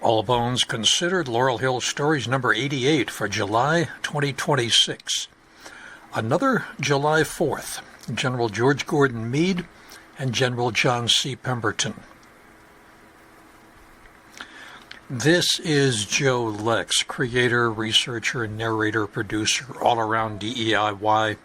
All Bones Considered, Laurel Hill Stories number 88 for July 2026. Another July 4th, General George Gordon Meade and General John C. Pemberton. This is Joe Lex, creator, researcher, narrator, producer, all-around DEIY.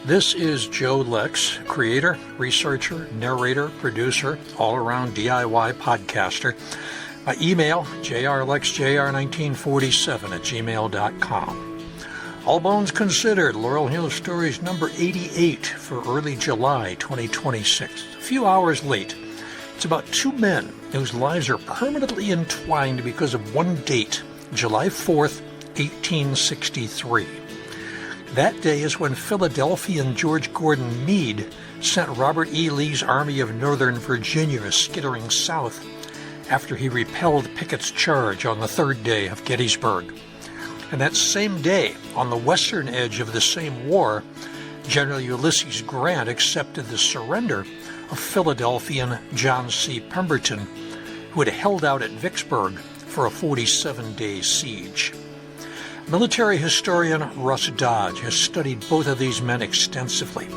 This is Joe Lex, creator, researcher, narrator, producer, all-around DIY podcaster. My email, jrlexjr1947@gmail.com. All Bones Considered, Laurel Hill Stories number 88 for early July 2026. A few hours late. It's about two men whose lives are permanently entwined because of one date, July 4th, 1863. That day is when Philadelphian George Gordon Meade sent Robert E. Lee's Army of Northern Virginia skittering south after he repelled Pickett's charge on the third day of Gettysburg. And that same day, on the western edge of the same war, General Ulysses Grant accepted the surrender of Philadelphian John C. Pemberton, who had held out at Vicksburg for a 47-day siege. Military historian Russ Dodge has studied both of these men extensively,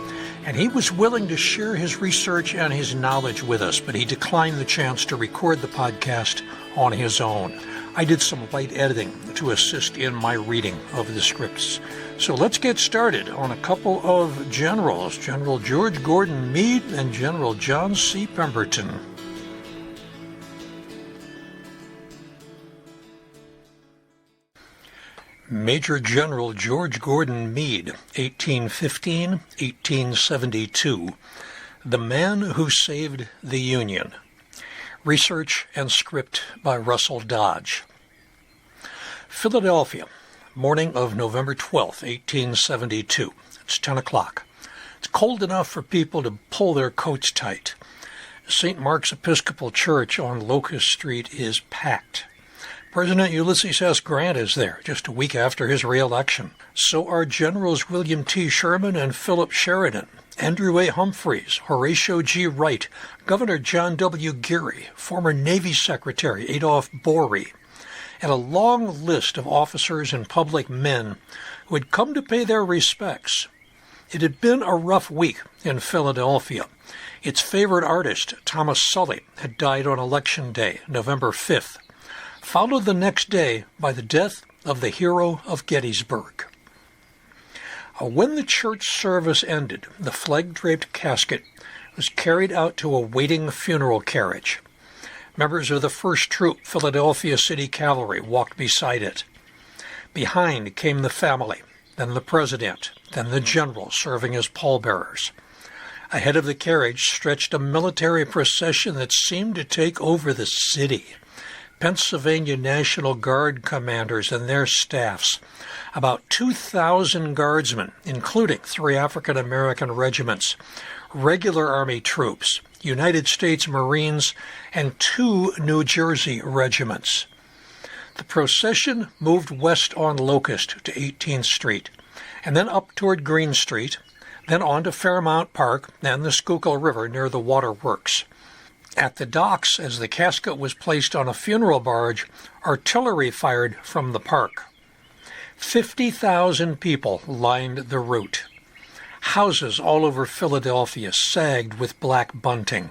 and he was willing to share his research and his knowledge with us, but he declined the chance to record the podcast on his own. I did some light editing to assist in my reading of the scripts. So let's get started on a couple of generals, General George Gordon Meade and General John C. Pemberton. Major General George Gordon Meade, 1815-1872, the man who saved the Union. Research and script by Russell Dodge. Philadelphia, morning of November 12, 1872. It's 10 o'clock. It's cold enough for people to pull their coats tight. St. Mark's Episcopal Church on Locust Street is packed. President Ulysses S. Grant is there, just a week after his re-election. So are Generals William T. Sherman and Philip Sheridan, Andrew A. Humphreys, Horatio G. Wright, Governor John W. Geary, former Navy Secretary Adolph Bory, and a long list of officers and public men who had come to pay their respects. It had been a rough week in Philadelphia. Its favorite artist, Thomas Sully, had died on Election Day, November 5th. Followed the next day by the death of the hero of Gettysburg. When the church service ended, the flag-draped casket was carried out to a waiting funeral carriage. Members of the 1st Troop Philadelphia City Cavalry walked beside it. Behind came the family, then the president, then the general serving as pallbearers. Ahead of the carriage stretched a military procession that seemed to take over the city. Pennsylvania National Guard commanders and their staffs, about 2,000 guardsmen, including 3 African-American regiments, regular Army troops, United States Marines, and 2 New Jersey regiments. The procession moved west on Locust to 18th Street, and then up toward Green Street, then on to Fairmount Park and the Schuylkill River near the waterworks. At the docks, as the casket was placed on a funeral barge, artillery fired from the park. 50,000 people lined the route. Houses all over Philadelphia sagged with black bunting.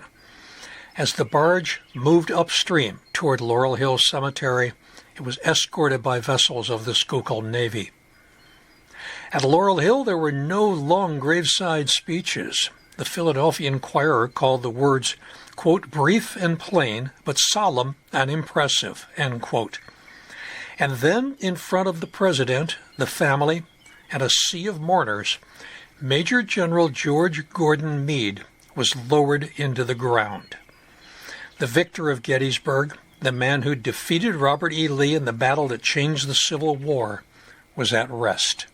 As the barge moved upstream toward Laurel Hill Cemetery, it was escorted by vessels of the Schuylkill Navy. At Laurel Hill, there were no long graveside speeches. The Philadelphia Inquirer called the words, quote, brief and plain, but solemn and impressive, end quote. And then, in front of the president, the family, and a sea of mourners, Major General George Gordon Meade was lowered into the ground. The victor of Gettysburg, the man who defeated Robert E. Lee in the battle that changed the Civil War, was at rest.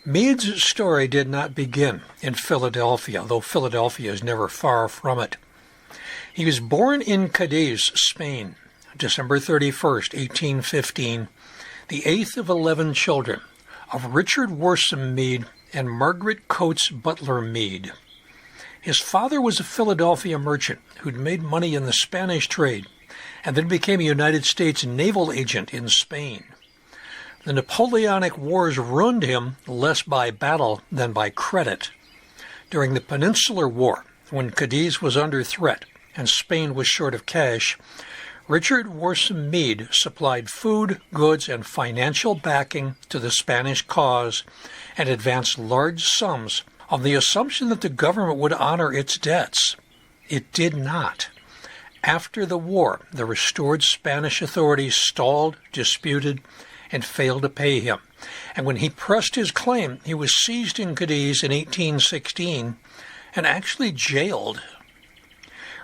Meade's story did not begin in Philadelphia, though Philadelphia is never far from it. He was born in Cadiz, Spain, December 31st, 1815, the eighth of 11 children of Richard Worsham Meade and Margaret Coates Butler Meade. His father was a Philadelphia merchant who'd made money in the Spanish trade and then became a United States naval agent in Spain. The Napoleonic Wars ruined him less by battle than by credit. During the Peninsular War, when Cadiz was under threat and Spain was short of cash, Richard Worsham Meade supplied food, goods, and financial backing to the Spanish cause and advanced large sums on the assumption that the government would honor its debts. It did not. After the war, the restored Spanish authorities stalled, disputed, and failed to pay him. And when he pressed his claim, he was seized in Cadiz in 1816 and actually jailed.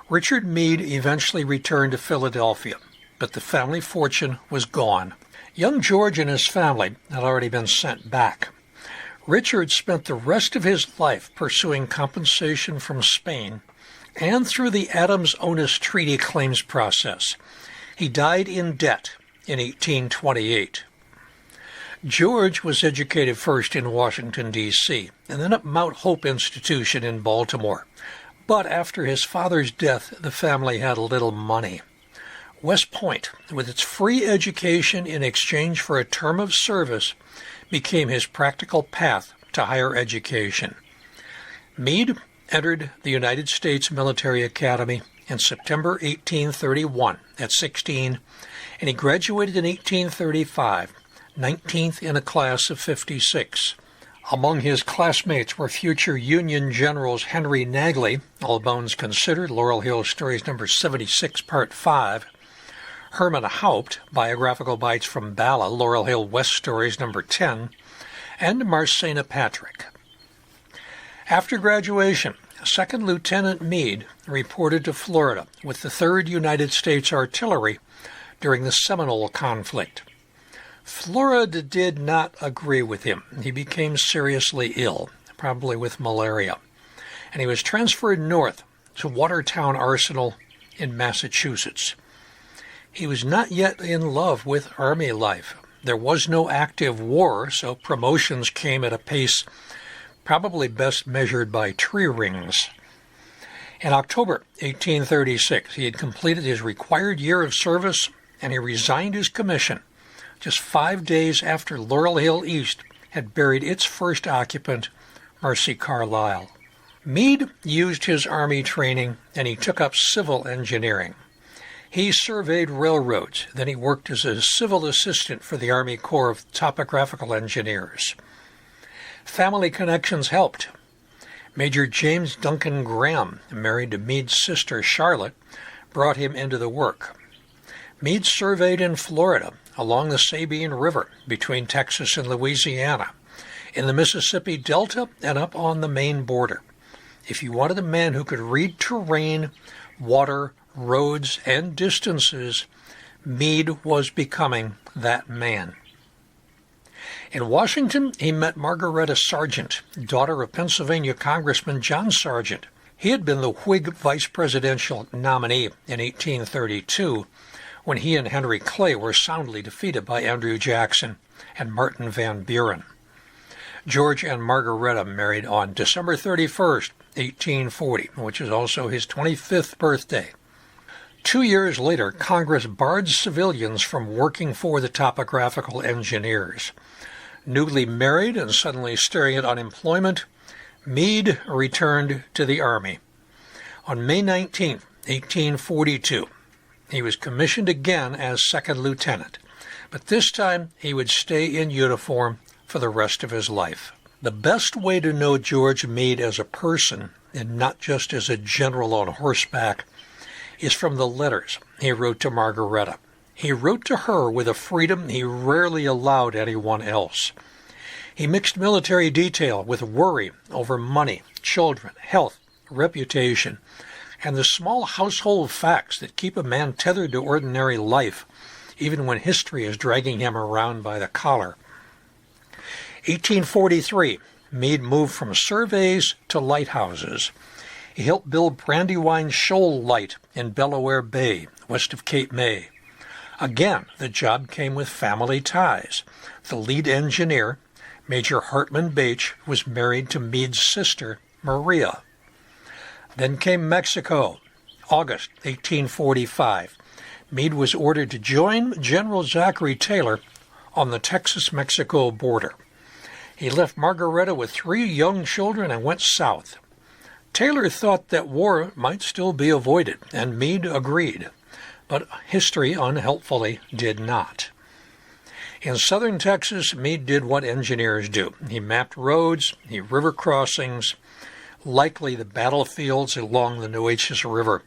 Richard Meade eventually returned to Philadelphia, but the family fortune was gone. Young George and his family had already been sent back. Richard spent the rest of his life pursuing compensation from Spain and through the Adams-Onis Treaty claims process. He died in debt in 1828. George was educated first in Washington, D.C., and then at Mount Hope Institution in Baltimore. But after his father's death, the family had little money. West Point, with its free education in exchange for a term of service, became his practical path to higher education. Meade entered the United States Military Academy in September 1831 at 16, and he graduated in 1835, 19th in a class of 56. Among his classmates were future Union Generals Henry Nagley, All Bones Considered, Laurel Hill Stories number 76, Part 5, Herman Haupt, Biographical Bites from Bala, Laurel Hill West Stories number 10, and Marcena Patrick. After graduation, Second Lieutenant Meade reported to Florida with the 3rd United States Artillery during the Seminole conflict. Florida did not agree with him. He became seriously ill, probably with malaria, and he was transferred north to Watertown Arsenal in Massachusetts. He was not yet in love with Army life. There was no active war, so promotions came at a pace probably best measured by tree rings. In October 1836, he had completed his required year of service, and he resigned his commission just 5 days after Laurel Hill East had buried its first occupant, Mercy Carlisle. Meade used his Army training, and he took up civil engineering. He surveyed railroads, then he worked as a civil assistant for the Army Corps of Topographical Engineers. Family connections helped. Major James Duncan Graham, married to Meade's sister Charlotte, brought him into the work. Meade surveyed in Florida, along the Sabine River, between Texas and Louisiana, in the Mississippi Delta, and up on the Maine border. If you wanted a man who could read terrain, water, roads, and distances, Meade was becoming that man. In Washington, he met Margaretta Sargent, daughter of Pennsylvania Congressman John Sargent. He had been the Whig vice presidential nominee in 1832, when he and Henry Clay were soundly defeated by Andrew Jackson and Martin Van Buren. George and Margaretta married on December 31st, 1840, which is also his 25th birthday. 2 years later, Congress barred civilians from working for the topographical engineers. Newly married and suddenly staring at unemployment, Meade returned to the Army. On May 19, 1842, he was commissioned again as second lieutenant, but this time he would stay in uniform for the rest of his life. The best way to know George Meade as a person, and not just as a general on horseback, is from the letters he wrote to Margaretta. He wrote to her with a freedom he rarely allowed anyone else. He mixed military detail with worry over money, children, health, reputation, and the small household facts that keep a man tethered to ordinary life, even when history is dragging him around by the collar. 1843, Meade moved from surveys to lighthouses. He helped build Brandywine Shoal Light in Delaware Bay, west of Cape May. Again, the job came with family ties. The lead engineer, Major Hartman Bache, was married to Meade's sister, Maria. Then came Mexico, August 1845. Meade was ordered to join General Zachary Taylor on the Texas-Mexico border. He left Margaretta with 3 young children and went south. Taylor thought that war might still be avoided, and Meade agreed, but history unhelpfully did not. In southern Texas, Meade did what engineers do. He mapped roads, river crossings, likely the battlefields along the Nueces River.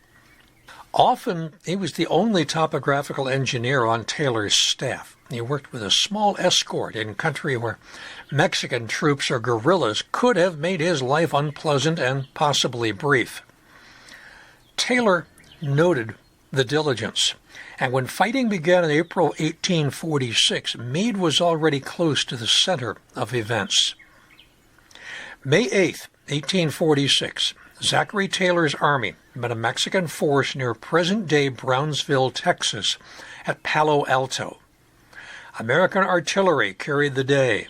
Often, he was the only topographical engineer on Taylor's staff. He worked with a small escort in country where Mexican troops or guerrillas could have made his life unpleasant and possibly brief. Taylor noted the diligence, and when fighting began in April 1846, Meade was already close to the center of events. May 8, 1846, Zachary Taylor's army met a Mexican force near present-day Brownsville, Texas, at Palo Alto. American artillery carried the day.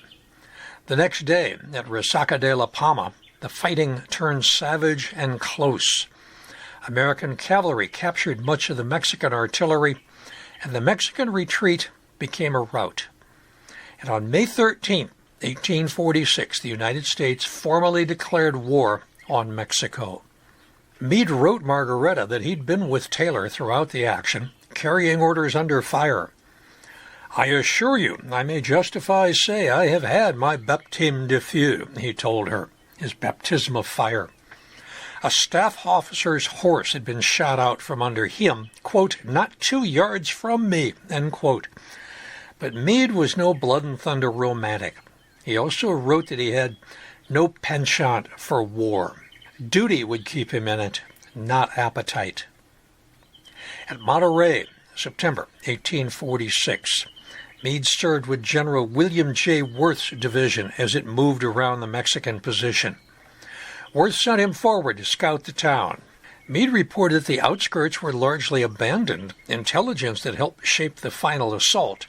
The next day, at Resaca de la Palma, the fighting turned savage and close. American cavalry captured much of the Mexican artillery, and the Mexican retreat became a rout. And on May 13, 1846, the United States formally declared war on Mexico. Meade wrote Margaretta that he'd been with Taylor throughout the action, carrying orders under fire. "I assure you, I may justify say I have had my baptême de feu," he told her, his baptism of fire. A staff officer's horse had been shot out from under him, quote, "not 2 yards from me," end quote. But Meade was no blood and thunder romantic. He also wrote that he had no penchant for war. Duty would keep him in it, not appetite. At Monterey, September 1846, Meade served with General William J. Worth's division as it moved around the Mexican position. Worth sent him forward to scout the town. Meade reported that the outskirts were largely abandoned, intelligence that helped shape the final assault.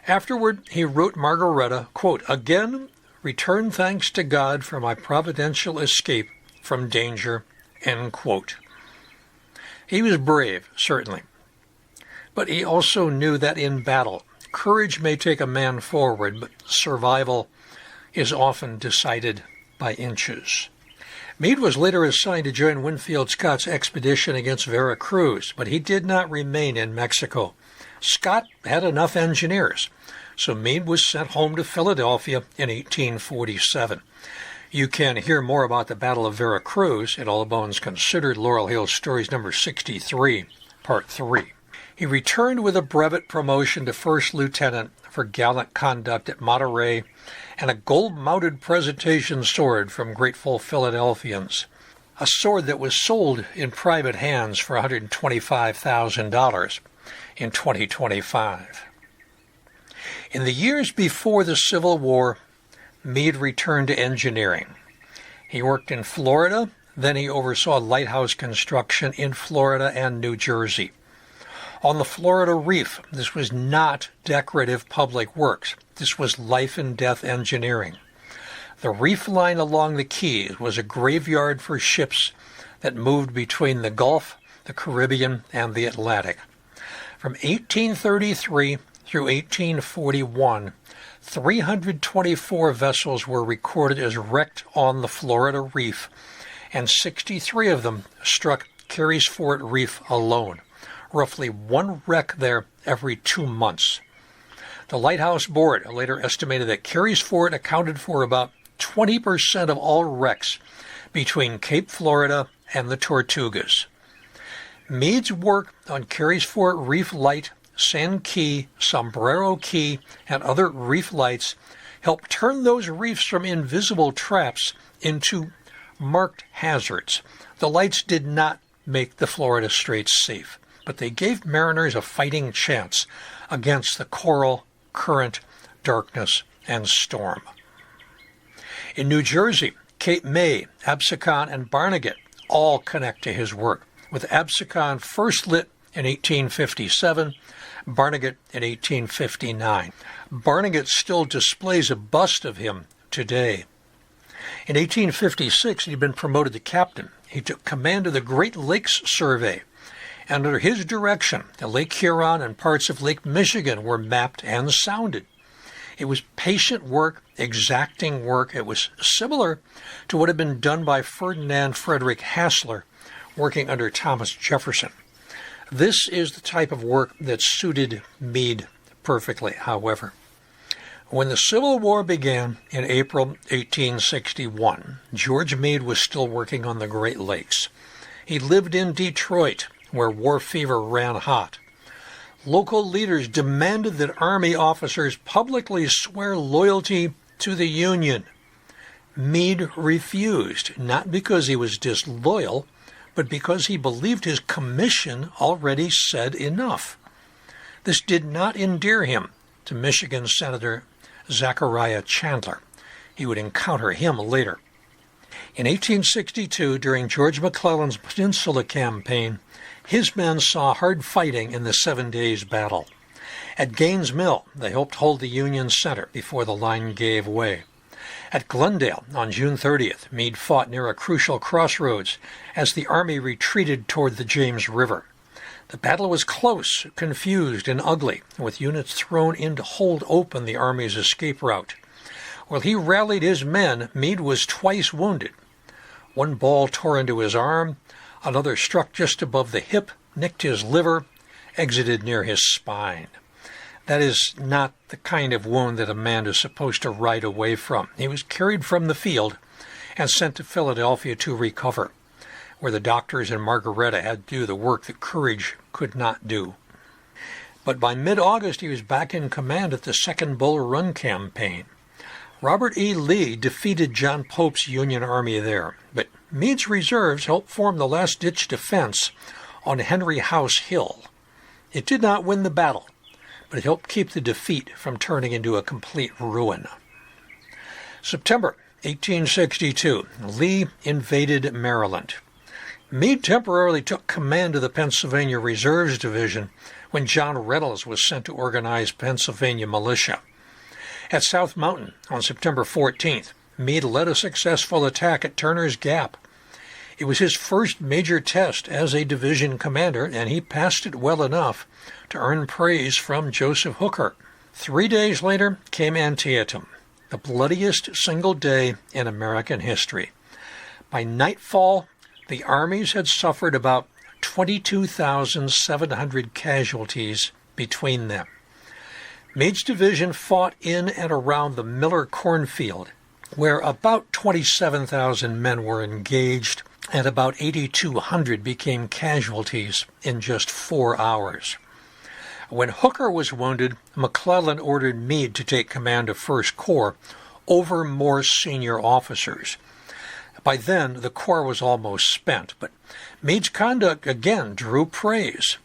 Afterward, he wrote Margaretta, quote, "Again, return thanks to God for my providential escape from danger," end quote. He was brave, certainly, but he also knew that in battle, courage may take a man forward, but survival is often decided by inches. Meade was later assigned to join Winfield Scott's expedition against Veracruz, but he did not remain in Mexico. Scott had enough engineers, so Meade was sent home to Philadelphia in 1847. You can hear more about the Battle of Veracruz at All Bones Considered, Laurel Hill Stories number 63, Part 3. He returned with a brevet promotion to first lieutenant for gallant conduct at Monterey and a gold-mounted presentation sword from grateful Philadelphians, a sword that was sold in private hands for $125,000 in 2025. In the years before the Civil War, Meade returned to engineering. He worked in Florida, then he oversaw lighthouse construction in Florida and New Jersey. On the Florida Reef, this was not decorative public works. This was life and death engineering. The reef line along the Keys was a graveyard for ships that moved between the Gulf the Caribbean, and the Atlantic. From 1833 through 1841, 324 vessels were recorded as wrecked on the Florida Reef, and 63 of them struck Carey's Fort Reef alone, roughly one wreck there every 2 months. The Lighthouse Board later estimated that Carey's Fort accounted for about 20% of all wrecks between Cape Florida and the Tortugas. Meade's work on Carey's Fort Reef Light, Sand Key, Sombrero Key, and other reef lights helped turn those reefs from invisible traps into marked hazards. The lights did not make the Florida Straits safe, but they gave mariners a fighting chance against the coral, current, darkness, and storm. In New Jersey, Cape May, Absecon, and Barnegat all connect to his work, with Absecon first lit in 1857, Barnegat in 1859. Barnegat still displays a bust of him today. In 1856, he'd been promoted to captain. He took command of the Great Lakes Survey, and under his direction, the Lake Huron and parts of Lake Michigan were mapped and sounded. It was patient work, exacting work. It was similar to what had been done by Ferdinand Frederick Hassler, working under Thomas Jefferson. This is the type of work that suited Meade perfectly, however. When the Civil War began in April 1861, George Meade was still working on the Great Lakes. He lived in Detroit, where war fever ran hot. Local leaders demanded that Army officers publicly swear loyalty to the Union. Meade refused, not because he was disloyal, but because he believed his commission already said enough. This did not endear him to Michigan Senator Zachariah Chandler. He would encounter him later. In 1862, during George McClellan's Peninsula Campaign, his men saw hard fighting in the 7 Days Battle. At Gaines Mill, they helped hold the Union center before the line gave way. At Glendale, on June 30th, Meade fought near a crucial crossroads as the Army retreated toward the James River. The battle was close, confused, and ugly, with units thrown in to hold open the Army's escape route. While he rallied his men, Meade was twice wounded. One ball tore into his arm, another struck just above the hip, nicked his liver, exited near his spine. That is not the kind of wound that a man is supposed to ride away from. He was carried from the field and sent to Philadelphia to recover, where the doctors in Margaretta had to do the work that courage could not do. But by mid-August, he was back in command at the Second Bull Run campaign. Robert E. Lee defeated John Pope's Union Army there, but Meade's reserves helped form the last-ditch defense on Henry House Hill. It did not win the battle, but it helped keep the defeat from turning into a complete ruin. September 1862, Lee invaded Maryland. Meade temporarily took command of the Pennsylvania Reserves Division when John Reynolds was sent to organize Pennsylvania militia. At South Mountain on September 14th, Meade led a successful attack at Turner's Gap. It was his first major test as a division commander, and he passed it well enough to earn praise from Joseph Hooker. 3 days later came Antietam, the bloodiest single day in American history. By nightfall, the armies had suffered about 22,700 casualties between them. Meade's division fought in and around the Miller cornfield, where about 27,000 men were engaged, and about 8,200 became casualties in just 4 hours. When Hooker was wounded, McClellan ordered Meade to take command of First Corps over more senior officers. By then, the Corps was almost spent, but Meade's conduct again drew praise.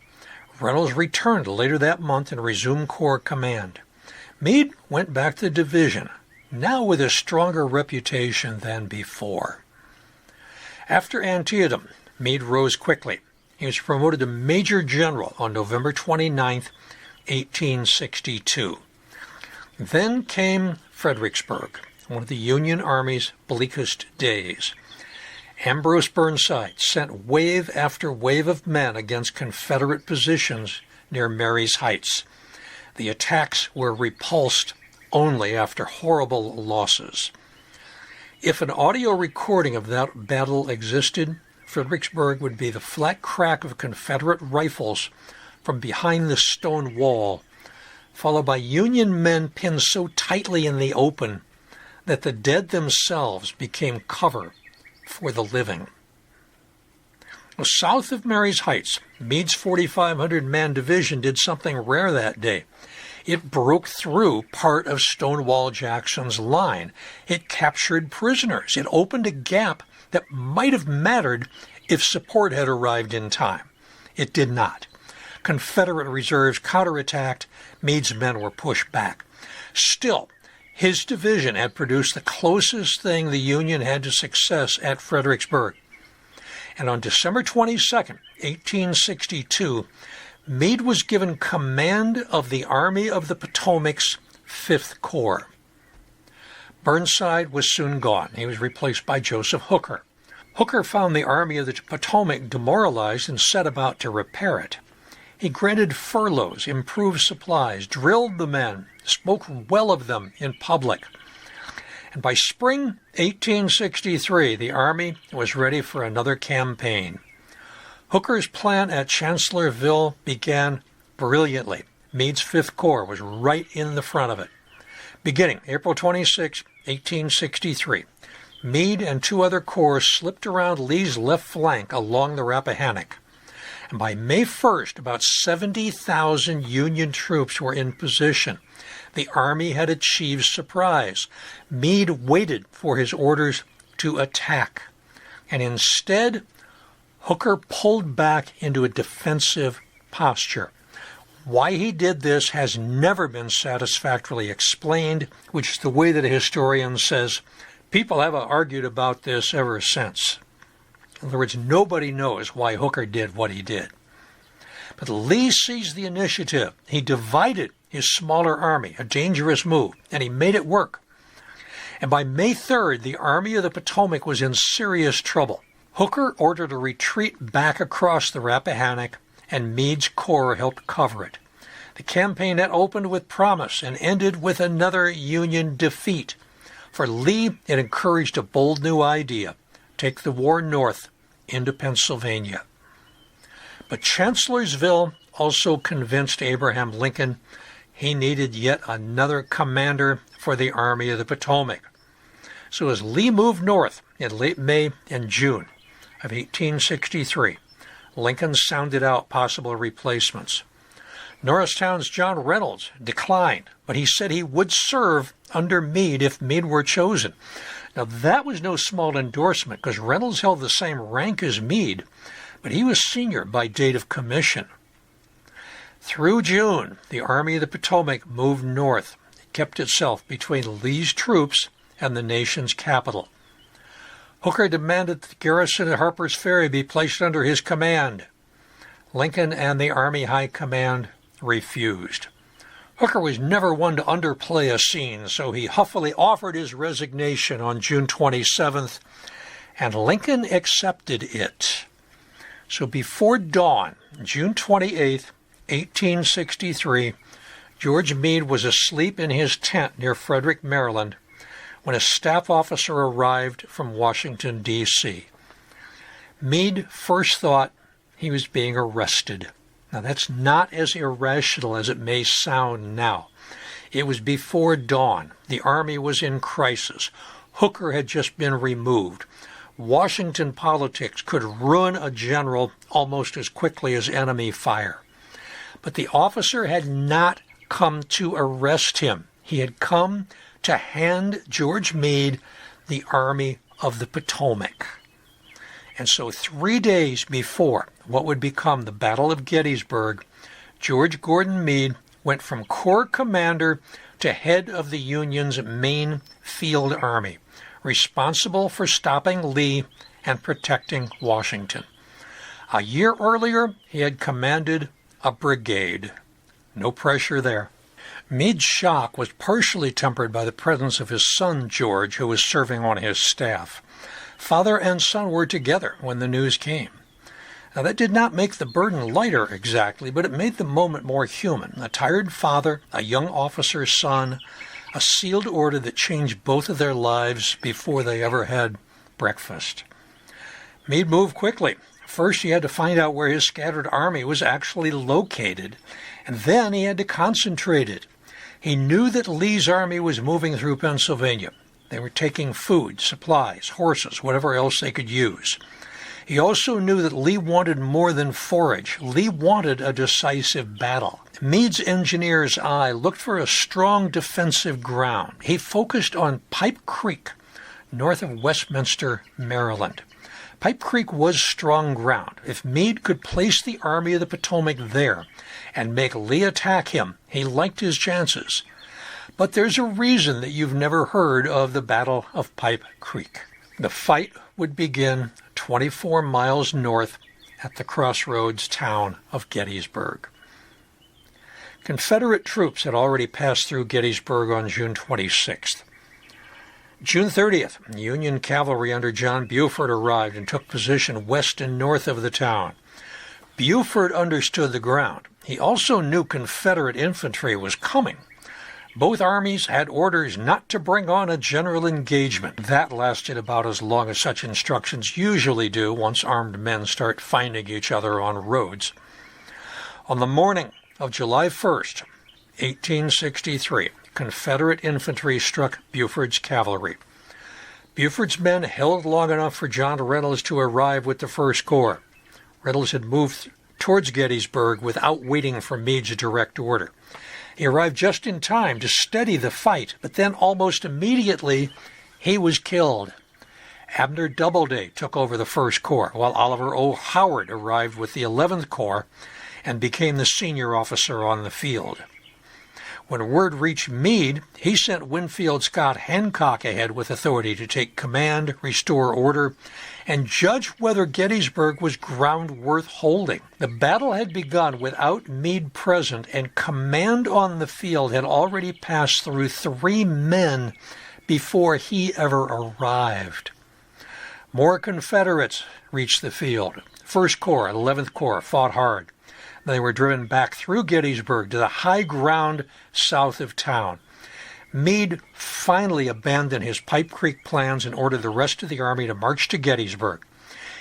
Reynolds returned later that month and resumed Corps command. Meade went back to the division, now with a stronger reputation than before. After Antietam, Meade rose quickly. He was promoted to Major General on November 29, 1862. Then came Fredericksburg, one of the Union Army's bleakest days. Ambrose Burnside sent wave after wave of men against Confederate positions near Marye's Heights. The attacks were repulsed only after horrible losses. If an audio recording of that battle existed, Fredericksburg would be the flat crack of Confederate rifles from behind the stone wall, followed by Union men pinned so tightly in the open that the dead themselves became cover for the living. South of Marye's Heights, Meade's 4,500-man division did something rare that day. It broke through part of Stonewall Jackson's line. It captured prisoners. It opened a gap that might have mattered if support had arrived in time. It did not. Confederate reserves counterattacked. Meade's men were pushed back. Still, his division had produced the closest thing the Union had to success at Fredericksburg. And on December 22, 1862, Meade was given command of the Army of the Potomac's 5th Corps. Burnside was soon gone. He was replaced by Joseph Hooker. Hooker found the Army of the Potomac demoralized and set about to repair it. He granted furloughs, improved supplies, drilled the men, spoke well of them in public. And by spring 1863, the Army was ready for another campaign. Hooker's plan at Chancellorsville began brilliantly. Meade's 5th Corps was right in the front of it. Beginning April 26, 1863, Meade and 2 other corps slipped around Lee's left flank along the Rappahannock. And by May 1st, about 70,000 Union troops were in position. The Army had achieved surprise. Meade waited for his orders to attack. And instead, Hooker pulled back into a defensive posture. Why he did this has never been satisfactorily explained, which is the way that a historian says. People have argued about this ever since. In other words, nobody knows why Hooker did what he did. But Lee seized the initiative. He divided his smaller army, a dangerous move, and he made it work. And by May 3rd, the Army of the Potomac was in serious trouble. Hooker ordered a retreat back across the Rappahannock, and Meade's corps helped cover it. The campaign had opened with promise and ended with another Union defeat. For Lee, it encouraged a bold new idea: take the war north into Pennsylvania. But Chancellorsville also convinced Abraham Lincoln he needed yet another commander for the Army of the Potomac. So as Lee moved north in late May and June of 1863, Lincoln sounded out possible replacements. Norristown's John Reynolds declined, but he said he would serve under Meade if Meade were chosen. Now, that was no small endorsement, because Reynolds held the same rank as Meade, but he was senior by date of commission. Through June, the Army of the Potomac moved north. It kept itself between Lee's troops and the nation's capital. Hooker demanded that the garrison at Harper's Ferry be placed under his command. Lincoln and the Army High Command refused. Hooker was never one to underplay a scene, so he huffily offered his resignation on June 27th, and Lincoln accepted it. So before dawn, June 28th, 1863, George Meade was asleep in his tent near Frederick, Maryland, when a staff officer arrived from Washington, D.C. Meade first thought he was being arrested. Now, that's not as irrational as it may sound now. It was before dawn. The Army was in crisis. Hooker had just been removed. Washington politics could ruin a general almost as quickly as enemy fire. But the officer had not come to arrest him. He had come to hand George Meade the Army of the Potomac. And so 3 days before what would become the Battle of Gettysburg, George Gordon Meade went from corps commander to head of the Union's main field army, responsible for stopping Lee and protecting Washington. A year earlier, he had commanded a brigade. No pressure there. Meade's shock was partially tempered by the presence of his son, George, who was serving on his staff. Father and son were together when the news came. Now, that did not make the burden lighter exactly, but it made the moment more human. A tired father, a young officer's son, a sealed order that changed both of their lives before they ever had breakfast. Meade moved quickly. First, he had to find out where his scattered army was actually located, and then he had to concentrate it. He knew that Lee's army was moving through Pennsylvania. They were taking food, supplies, horses, whatever else they could use. He also knew that Lee wanted more than forage. Lee wanted a decisive battle. Meade's engineer's eye looked for a strong defensive ground. He focused on Pipe Creek, north of Westminster, Maryland. Pipe Creek was strong ground. If Meade could place the Army of the Potomac there and make Lee attack him, he liked his chances. But there's a reason that you've never heard of the Battle of Pipe Creek. The fight would begin 24 miles north at the crossroads town of Gettysburg. Confederate troops had already passed through Gettysburg on June 26th. June 30th, Union cavalry under John Buford arrived and took position west and north of the town. Buford understood the ground. He also knew Confederate infantry was coming. Both armies had orders not to bring on a general engagement. That lasted about as long as such instructions usually do once armed men start finding each other on roads. On the morning of July 1st, 1863, Confederate infantry struck Buford's cavalry. Buford's men held long enough for John Reynolds to arrive with the First Corps. Reynolds had moved towards Gettysburg without waiting for Meade's direct order. He arrived just in time to steady the fight, but then almost immediately he was killed. Abner Doubleday took over the First Corps, while Oliver O. Howard arrived with the 11th Corps and became the senior officer on the field. When word reached Meade, he sent Winfield Scott Hancock ahead with authority to take command, restore order, and judge whether Gettysburg was ground worth holding. The battle had begun without Meade present, and command on the field had already passed through 3 men before he ever arrived. More Confederates reached the field. First Corps and 11th Corps fought hard. They were driven back through Gettysburg to the high ground south of town. Meade finally abandoned his Pipe Creek plans and ordered the rest of the army to march to Gettysburg.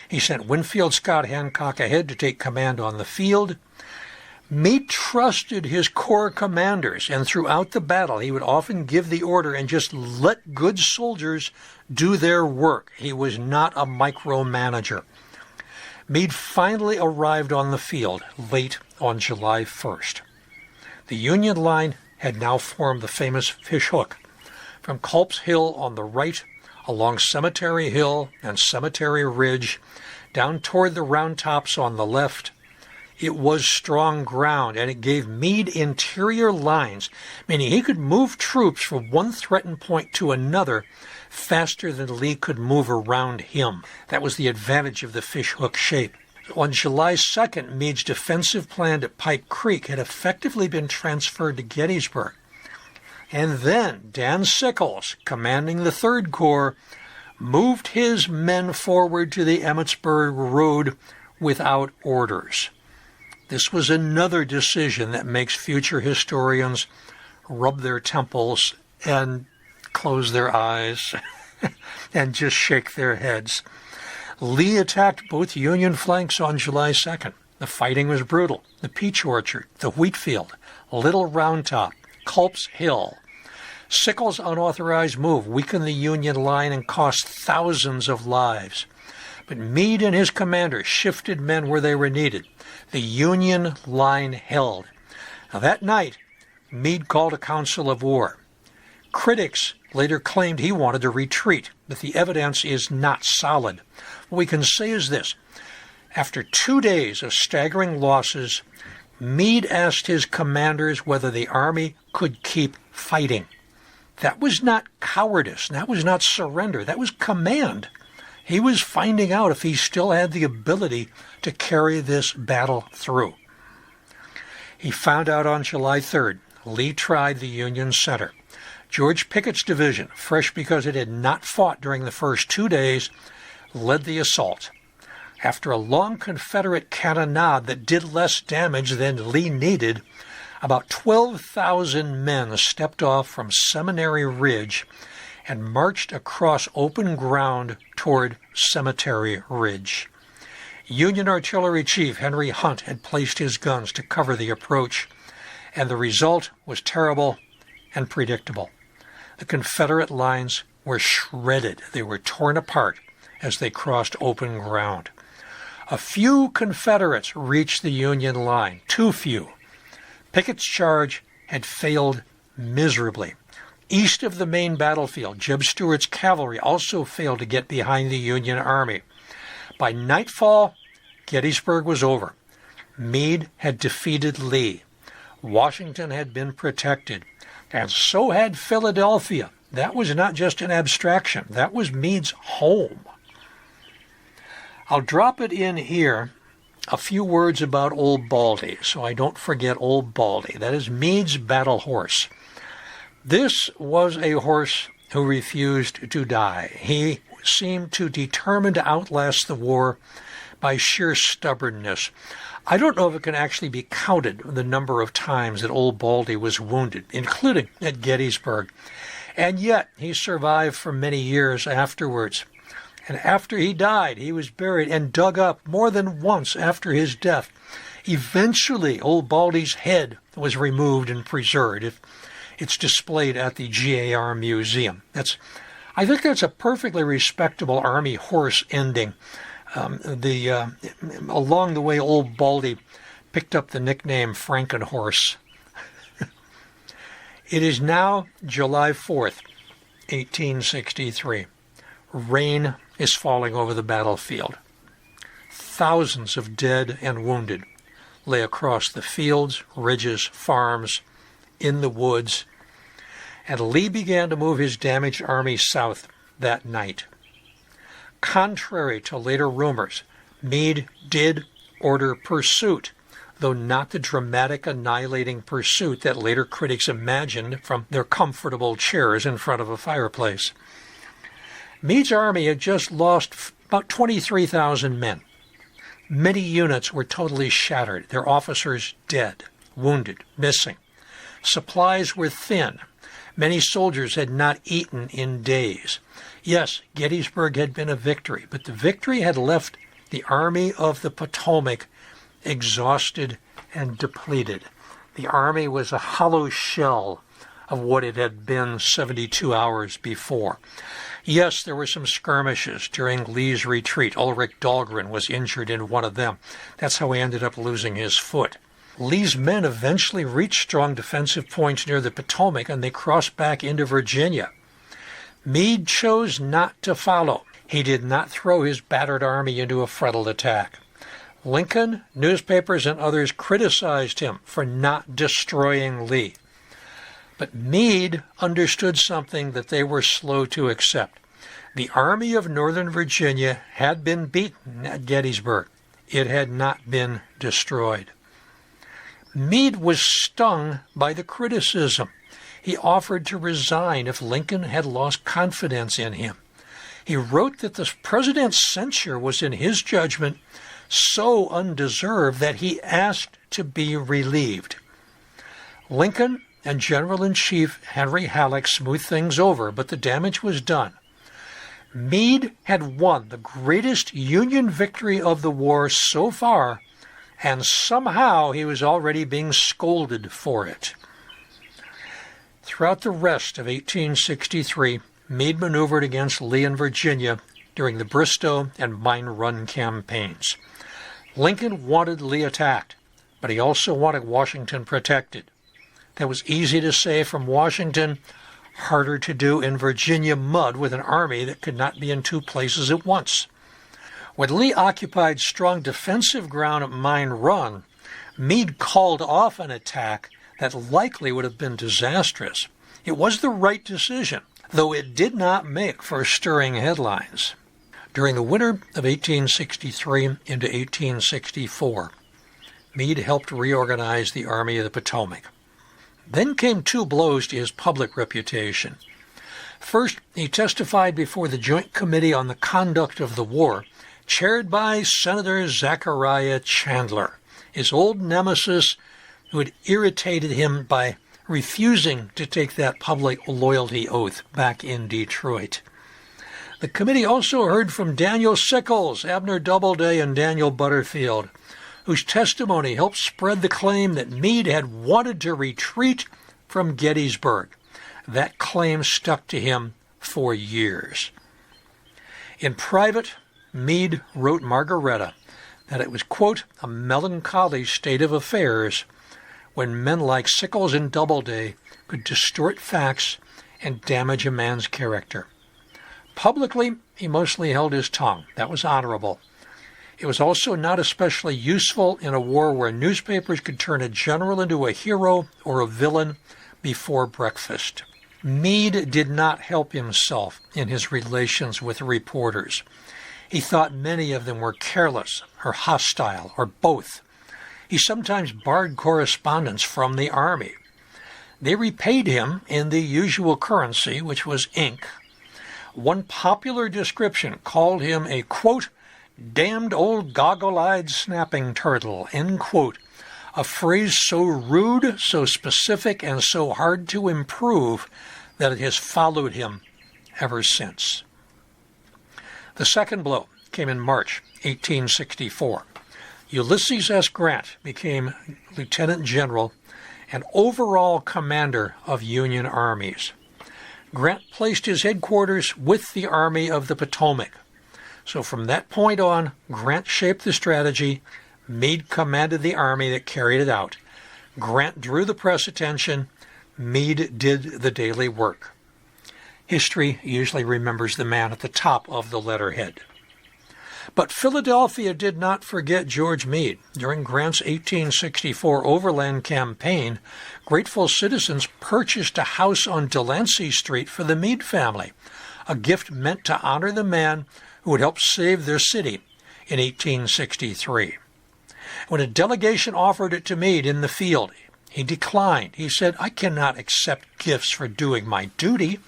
He sent Winfield Scott Hancock ahead to take command on the field. Meade trusted his corps commanders, and throughout the battle he would often give the order and just let good soldiers do their work. He was not a micromanager. Meade finally arrived on the field late on July 1st. The Union line had now formed the famous Fish Hook. From Culp's Hill on the right, along Cemetery Hill and Cemetery Ridge, down toward the Round Tops on the left, it was strong ground, and it gave Meade interior lines, meaning he could move troops from one threatened point to another faster than Lee could move around him. That was the advantage of the Fish Hook shape. On July 2nd, Meade's defensive plan at Pipe Creek had effectively been transferred to Gettysburg. And then Dan Sickles, commanding the 3rd Corps, moved his men forward to the Emmitsburg Road without orders. This was another decision that makes future historians rub their temples and close their eyes and just shake their heads. Lee attacked both Union flanks on July 2nd. The fighting was brutal. The Peach Orchard, the Wheat Field, Little Round Top, Culp's Hill. Sickles' unauthorized move weakened the Union line and cost thousands of lives. But Meade and his commanders shifted men where they were needed. The Union line held. Now, that night, Meade called a council of war. Critics later claimed he wanted to retreat, but the evidence is not solid. What we can say is this. After 2 days of staggering losses, Meade asked his commanders whether the army could keep fighting. That was not cowardice. That was not surrender. That was command. He was finding out if he still had the ability to carry this battle through. He found out on July 3rd. Lee tried the Union center. George Pickett's division, fresh because it had not fought during the first 2 days, led the assault. After a long Confederate cannonade that did less damage than Lee needed, about 12,000 men stepped off from Seminary Ridge and marched across open ground toward Cemetery Ridge. Union Artillery Chief Henry Hunt had placed his guns to cover the approach, and the result was terrible and predictable. The Confederate lines were shredded. They were torn apart as they crossed open ground. A few Confederates reached the Union line, too few. Pickett's charge had failed miserably. East of the main battlefield, Jeb Stuart's cavalry also failed to get behind the Union Army. By nightfall, Gettysburg was over. Meade had defeated Lee. Washington had been protected, and so had Philadelphia. That was not just an abstraction. That was Meade's home. I'll drop it in here, a few words about Old Baldy, so I don't forget Old Baldy. That is Meade's battle horse. This was a horse who refused to die. He seemed to determine to outlast the war by sheer stubbornness. I don't know if it can actually be counted, the number of times that Old Baldy was wounded, including at Gettysburg. And yet he survived for many years afterwards. And after he died, he was buried and dug up more than once after his death. Eventually, Old Baldy's head was removed and preserved. It's displayed at the GAR Museum. I think that's a perfectly respectable Army horse ending. Along the way, Old Baldy picked up the nickname Frankenhorse. It is now July 4th, 1863. Rain is falling over the battlefield. Thousands of dead and wounded lay across the fields, ridges, farms, in the woods, and Lee began to move his damaged army south that night. Contrary to later rumors, Meade did order pursuit, though not the dramatic, annihilating pursuit that later critics imagined from their comfortable chairs in front of a fireplace. Meade's army had just lost about 23,000 men. Many units were totally shattered, their officers dead, wounded, missing. Supplies were thin. Many soldiers had not eaten in days. Yes, Gettysburg had been a victory, but the victory had left the Army of the Potomac exhausted and depleted. The army was a hollow shell of what it had been 72 hours before. Yes, there were some skirmishes during Lee's retreat. Ulrich Dahlgren was injured in one of them. That's how he ended up losing his foot. Lee's men eventually reached strong defensive points near the Potomac, and they crossed back into Virginia. Meade chose not to follow. He did not throw his battered army into a frontal attack. Lincoln, newspapers, and others criticized him for not destroying Lee. But Meade understood something that they were slow to accept. The Army of Northern Virginia had been beaten at Gettysburg. It had not been destroyed. Meade was stung by the criticism. He offered to resign if Lincoln had lost confidence in him. He wrote that the president's censure was, in his judgment, so undeserved that he asked to be relieved. Lincoln and General-in-Chief Henry Halleck smoothed things over, but the damage was done. Meade had won the greatest Union victory of the war so far, and somehow he was already being scolded for it. Throughout the rest of 1863, Meade maneuvered against Lee in Virginia during the Bristow and Mine Run campaigns. Lincoln wanted Lee attacked, but he also wanted Washington protected. That was easy to say from Washington, harder to do in Virginia mud with an army that could not be in two places at once. When Lee occupied strong defensive ground at Mine Run, Meade called off an attack that likely would have been disastrous. It was the right decision, though it did not make for stirring headlines. During the winter of 1863 into 1864, Meade helped reorganize the Army of the Potomac. Then came two blows to his public reputation. First, he testified before the Joint Committee on the Conduct of the War, chaired by Senator Zachariah Chandler, his old nemesis who had irritated him by refusing to take that public loyalty oath back in Detroit. The committee also heard from Daniel Sickles, Abner Doubleday, and Daniel Butterfield, whose testimony helped spread the claim that Meade had wanted to retreat from Gettysburg. That claim stuck to him for years. In private, Meade wrote Margaretta that it was, quote, a melancholy state of affairs when men like Sickles and Doubleday could distort facts and damage a man's character. Publicly, he mostly held his tongue. That was honorable. It was also not especially useful in a war where newspapers could turn a general into a hero or a villain before breakfast. Meade did not help himself in his relations with reporters. He thought many of them were careless or hostile or both. He sometimes barred correspondence from the Army. They repaid him in the usual currency, which was ink. One popular description called him a, quote, damned old goggle-eyed snapping turtle, end quote, a phrase so rude, so specific, and so hard to improve that it has followed him ever since. The second blow came in March 1864. Ulysses S. Grant became Lieutenant General and overall commander of Union armies. Grant placed his headquarters with the Army of the Potomac. So from that point on, Grant shaped the strategy. Meade commanded the army that carried it out. Grant drew the press attention. Meade did the daily work. History usually remembers the man at the top of the letterhead. But Philadelphia did not forget George Meade. During Grant's 1864 overland campaign, grateful citizens purchased a house on Delancey Street for the Meade family, a gift meant to honor the man who would help save their city in 1863. When a delegation offered it to Meade in the field, he declined. He said, I cannot accept gifts for doing my duty.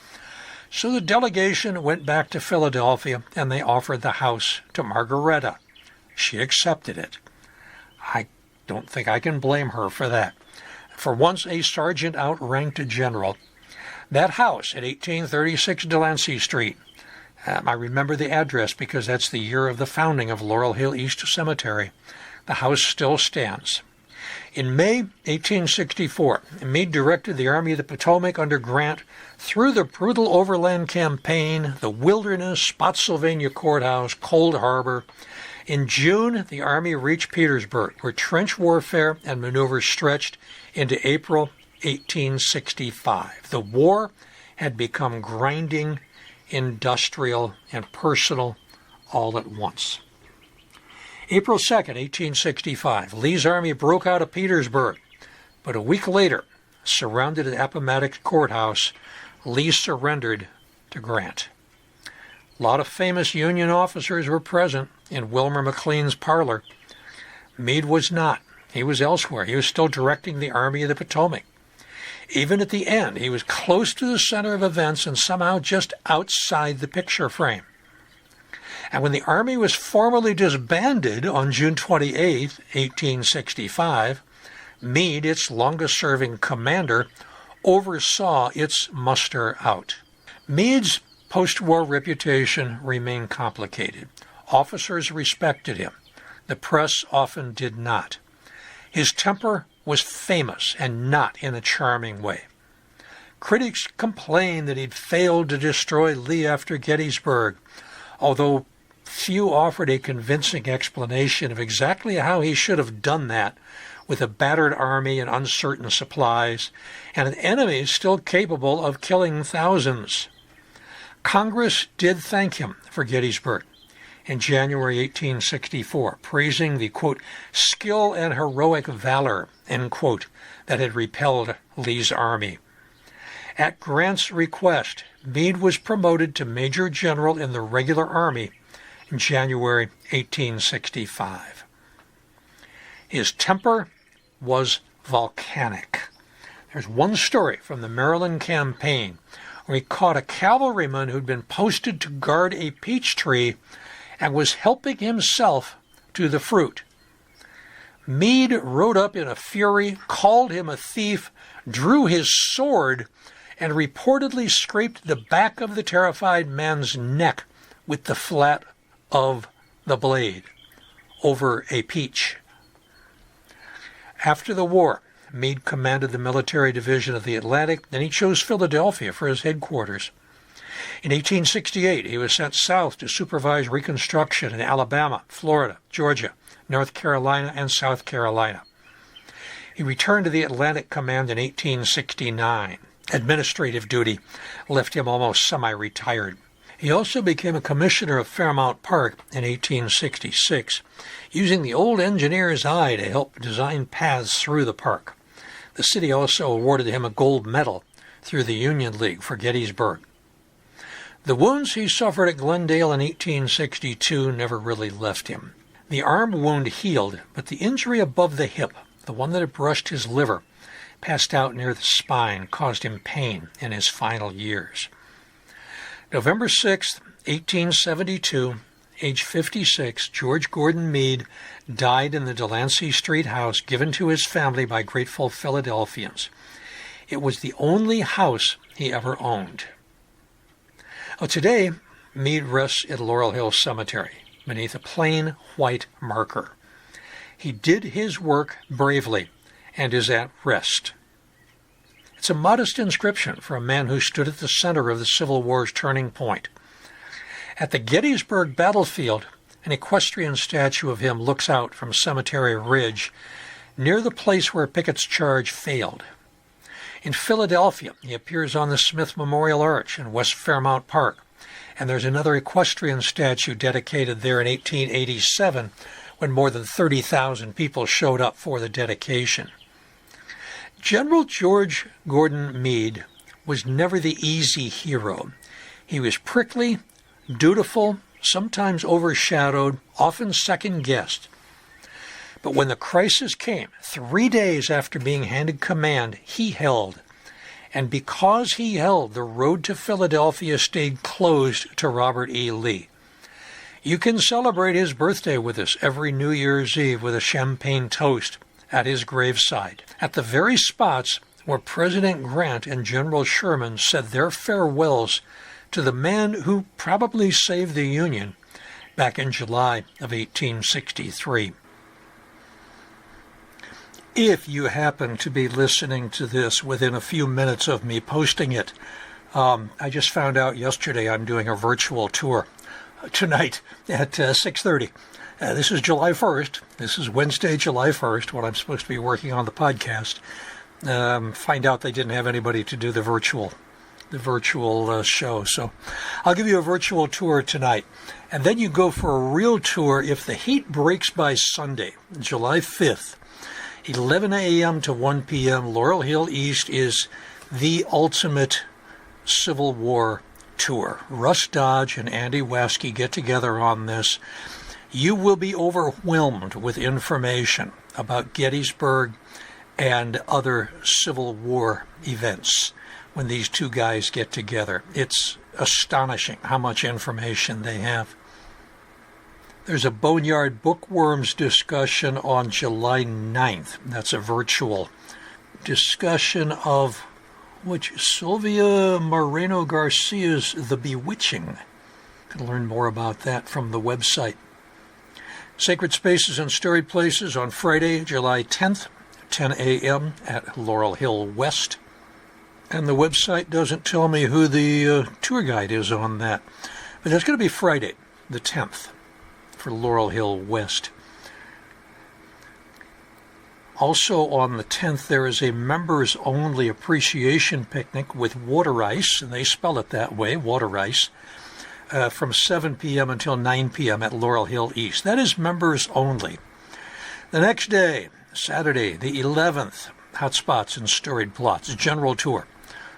So the delegation went back to Philadelphia, and they offered the house to Margaretta. She accepted it. I don't think I can blame her for that. For once a sergeant outranked a general. That house at 1836 Delancey Street, I remember the address because that's the year of the founding of Laurel Hill East Cemetery. The house still stands. In May 1864, Meade directed the Army of the Potomac under Grant through the brutal overland campaign, the Wilderness, Spotsylvania Courthouse, Cold Harbor. In June, the Army reached Petersburg, where trench warfare and maneuvers stretched into April 1865. The war had become grinding, industrial, and personal all at once. April 2nd, 1865, Lee's army broke out of Petersburg, but a week later, surrounded at Appomattox Courthouse, Lee surrendered to Grant. A lot of famous Union officers were present in Wilmer McLean's parlor. Meade was not. He was elsewhere. He was still directing the Army of the Potomac. Even at the end, he was close to the center of events and somehow just outside the picture frame. And when the Army was formally disbanded on June 28, 1865, Meade, its longest-serving commander, oversaw its muster out. Meade's post-war reputation remained complicated. Officers respected him. The press often did not. His temper was famous and not in a charming way. Critics complained that he'd failed to destroy Lee after Gettysburg, although few offered a convincing explanation of exactly how he should have done that with a battered army and uncertain supplies, and an enemy still capable of killing thousands. Congress did thank him for Gettysburg in January 1864, praising the, quote, skill and heroic valor, end quote, that had repelled Lee's army. At Grant's request, Meade was promoted to Major General in the regular army in January 1865. His temper was volcanic. There's one story from the Maryland campaign when he caught a cavalryman who'd been posted to guard a peach tree and was helping himself to the fruit. Meade rode up in a fury, called him a thief, drew his sword, and reportedly scraped the back of the terrified man's neck with the flat of the blade over a peach. After the war, Meade commanded the military division of the Atlantic, and he chose Philadelphia for his headquarters. In 1868, he was sent south to supervise reconstruction in Alabama, Florida, Georgia, North Carolina, and South Carolina. He returned to the Atlantic Command in 1869. Administrative duty left him almost semi-retired. He also became a commissioner of Fairmount Park in 1866, using the old engineer's eye to help design paths through the park. The city also awarded him a gold medal through the Union League for Gettysburg. The wounds he suffered at Glendale in 1862 never really left him. The arm wound healed, but the injury above the hip, the one that had brushed his liver, passed out near the spine, caused him pain in his final years. November 6, 1872, age 56, George Gordon Meade died in the Delancey Street house given to his family by grateful Philadelphians. It was the only house he ever owned. Today, Meade rests at Laurel Hill Cemetery beneath a plain white marker. He did his work bravely and is at rest. It's a modest inscription for a man who stood at the center of the Civil War's turning point. At the Gettysburg battlefield, an equestrian statue of him looks out from Cemetery Ridge near the place where Pickett's charge failed. In Philadelphia, he appears on the Smith Memorial Arch in West Fairmount Park, and there's another equestrian statue dedicated there in 1887 when more than 30,000 people showed up for the dedication. General George Gordon Meade was never the easy hero. He was prickly, dutiful, sometimes overshadowed, often second-guessed. But when the crisis came, 3 days after being handed command, he held. And because he held, the road to Philadelphia stayed closed to Robert E. Lee. You can celebrate his birthday with us every New Year's Eve with a champagne toast at his graveside, at the very spots where President Grant and General Sherman said their farewells to the man who probably saved the Union back in July of 1863. If you happen to be listening to this within a few minutes of me posting it, I just found out yesterday I'm doing a virtual tour tonight at 6:30. This is July 1st. This is Wednesday, July 1st, when I'm supposed to be working on the podcast. Find out they didn't have anybody to do the virtual show. So I'll give you a virtual tour tonight. And then you go for a real tour if the heat breaks by Sunday, July 5th. 11 a.m. to 1 p.m. Laurel Hill East is the ultimate Civil War tour. Russ Dodge and Andy Waskey get together on this. You will be overwhelmed with information about Gettysburg and other Civil War events when these two guys get together. It's astonishing how much information they have. There's a Boneyard Bookworms discussion on July 9th. That's a virtual discussion of Sylvia Moreno Garcia's The Bewitching. You can learn more about that from the website. Sacred Spaces and Storied Places on Friday, July 10th, 10 a.m. at Laurel Hill West. And the website doesn't tell me who the tour guide is on that. But that's going to be Friday, the 10th, for Laurel Hill West. Also on the 10th, there is a members-only appreciation picnic with water ice, and they spell it that way, water ice, from 7 p.m. until 9 p.m. at Laurel Hill East. That is members only. The next day, Saturday, the 11th, Hotspots and Storied Plots, general tour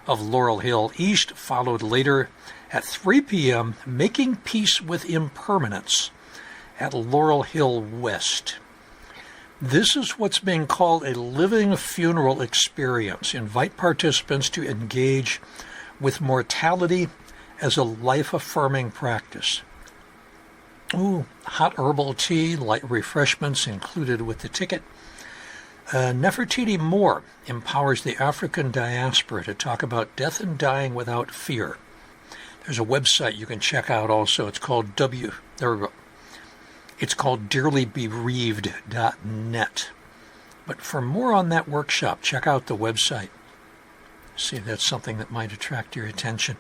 of Laurel Hill East, followed later at 3 p.m., Making Peace with Impermanence at Laurel Hill West. This is what's being called a living funeral experience. Invite participants to engage with mortality as a life-affirming practice. Ooh, hot herbal tea, light refreshments included with the ticket. Nefertiti Moore empowers the African diaspora to talk about death and dying without fear. There's a website you can check out also. It's called dearlybereaved.net. But for more on that workshop, check out the website. See if that's something that might attract your attention.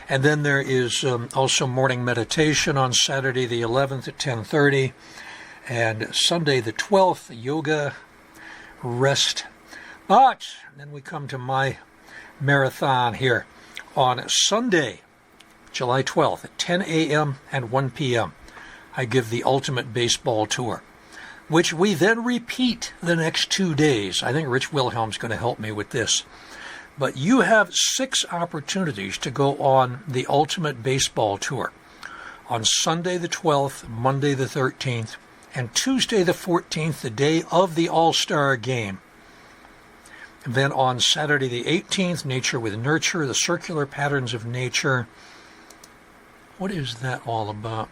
And then there is also morning meditation on Saturday the 11th at 10:30, and Sunday the 12th, yoga, rest. But then we come to my marathon here on Sunday, July 12th at 10 a.m. and 1 p.m. I give the ultimate baseball tour, which we then repeat the next 2 days. I think Rich Wilhelm's going to help me with this. But you have 6 opportunities to go on the ultimate baseball tour on Sunday the 12th, Monday the 13th, and Tuesday the 14th, the day of the All-Star game. And then on Saturday the 18th, Nature with Nurture, the circular patterns of nature. What is that all about?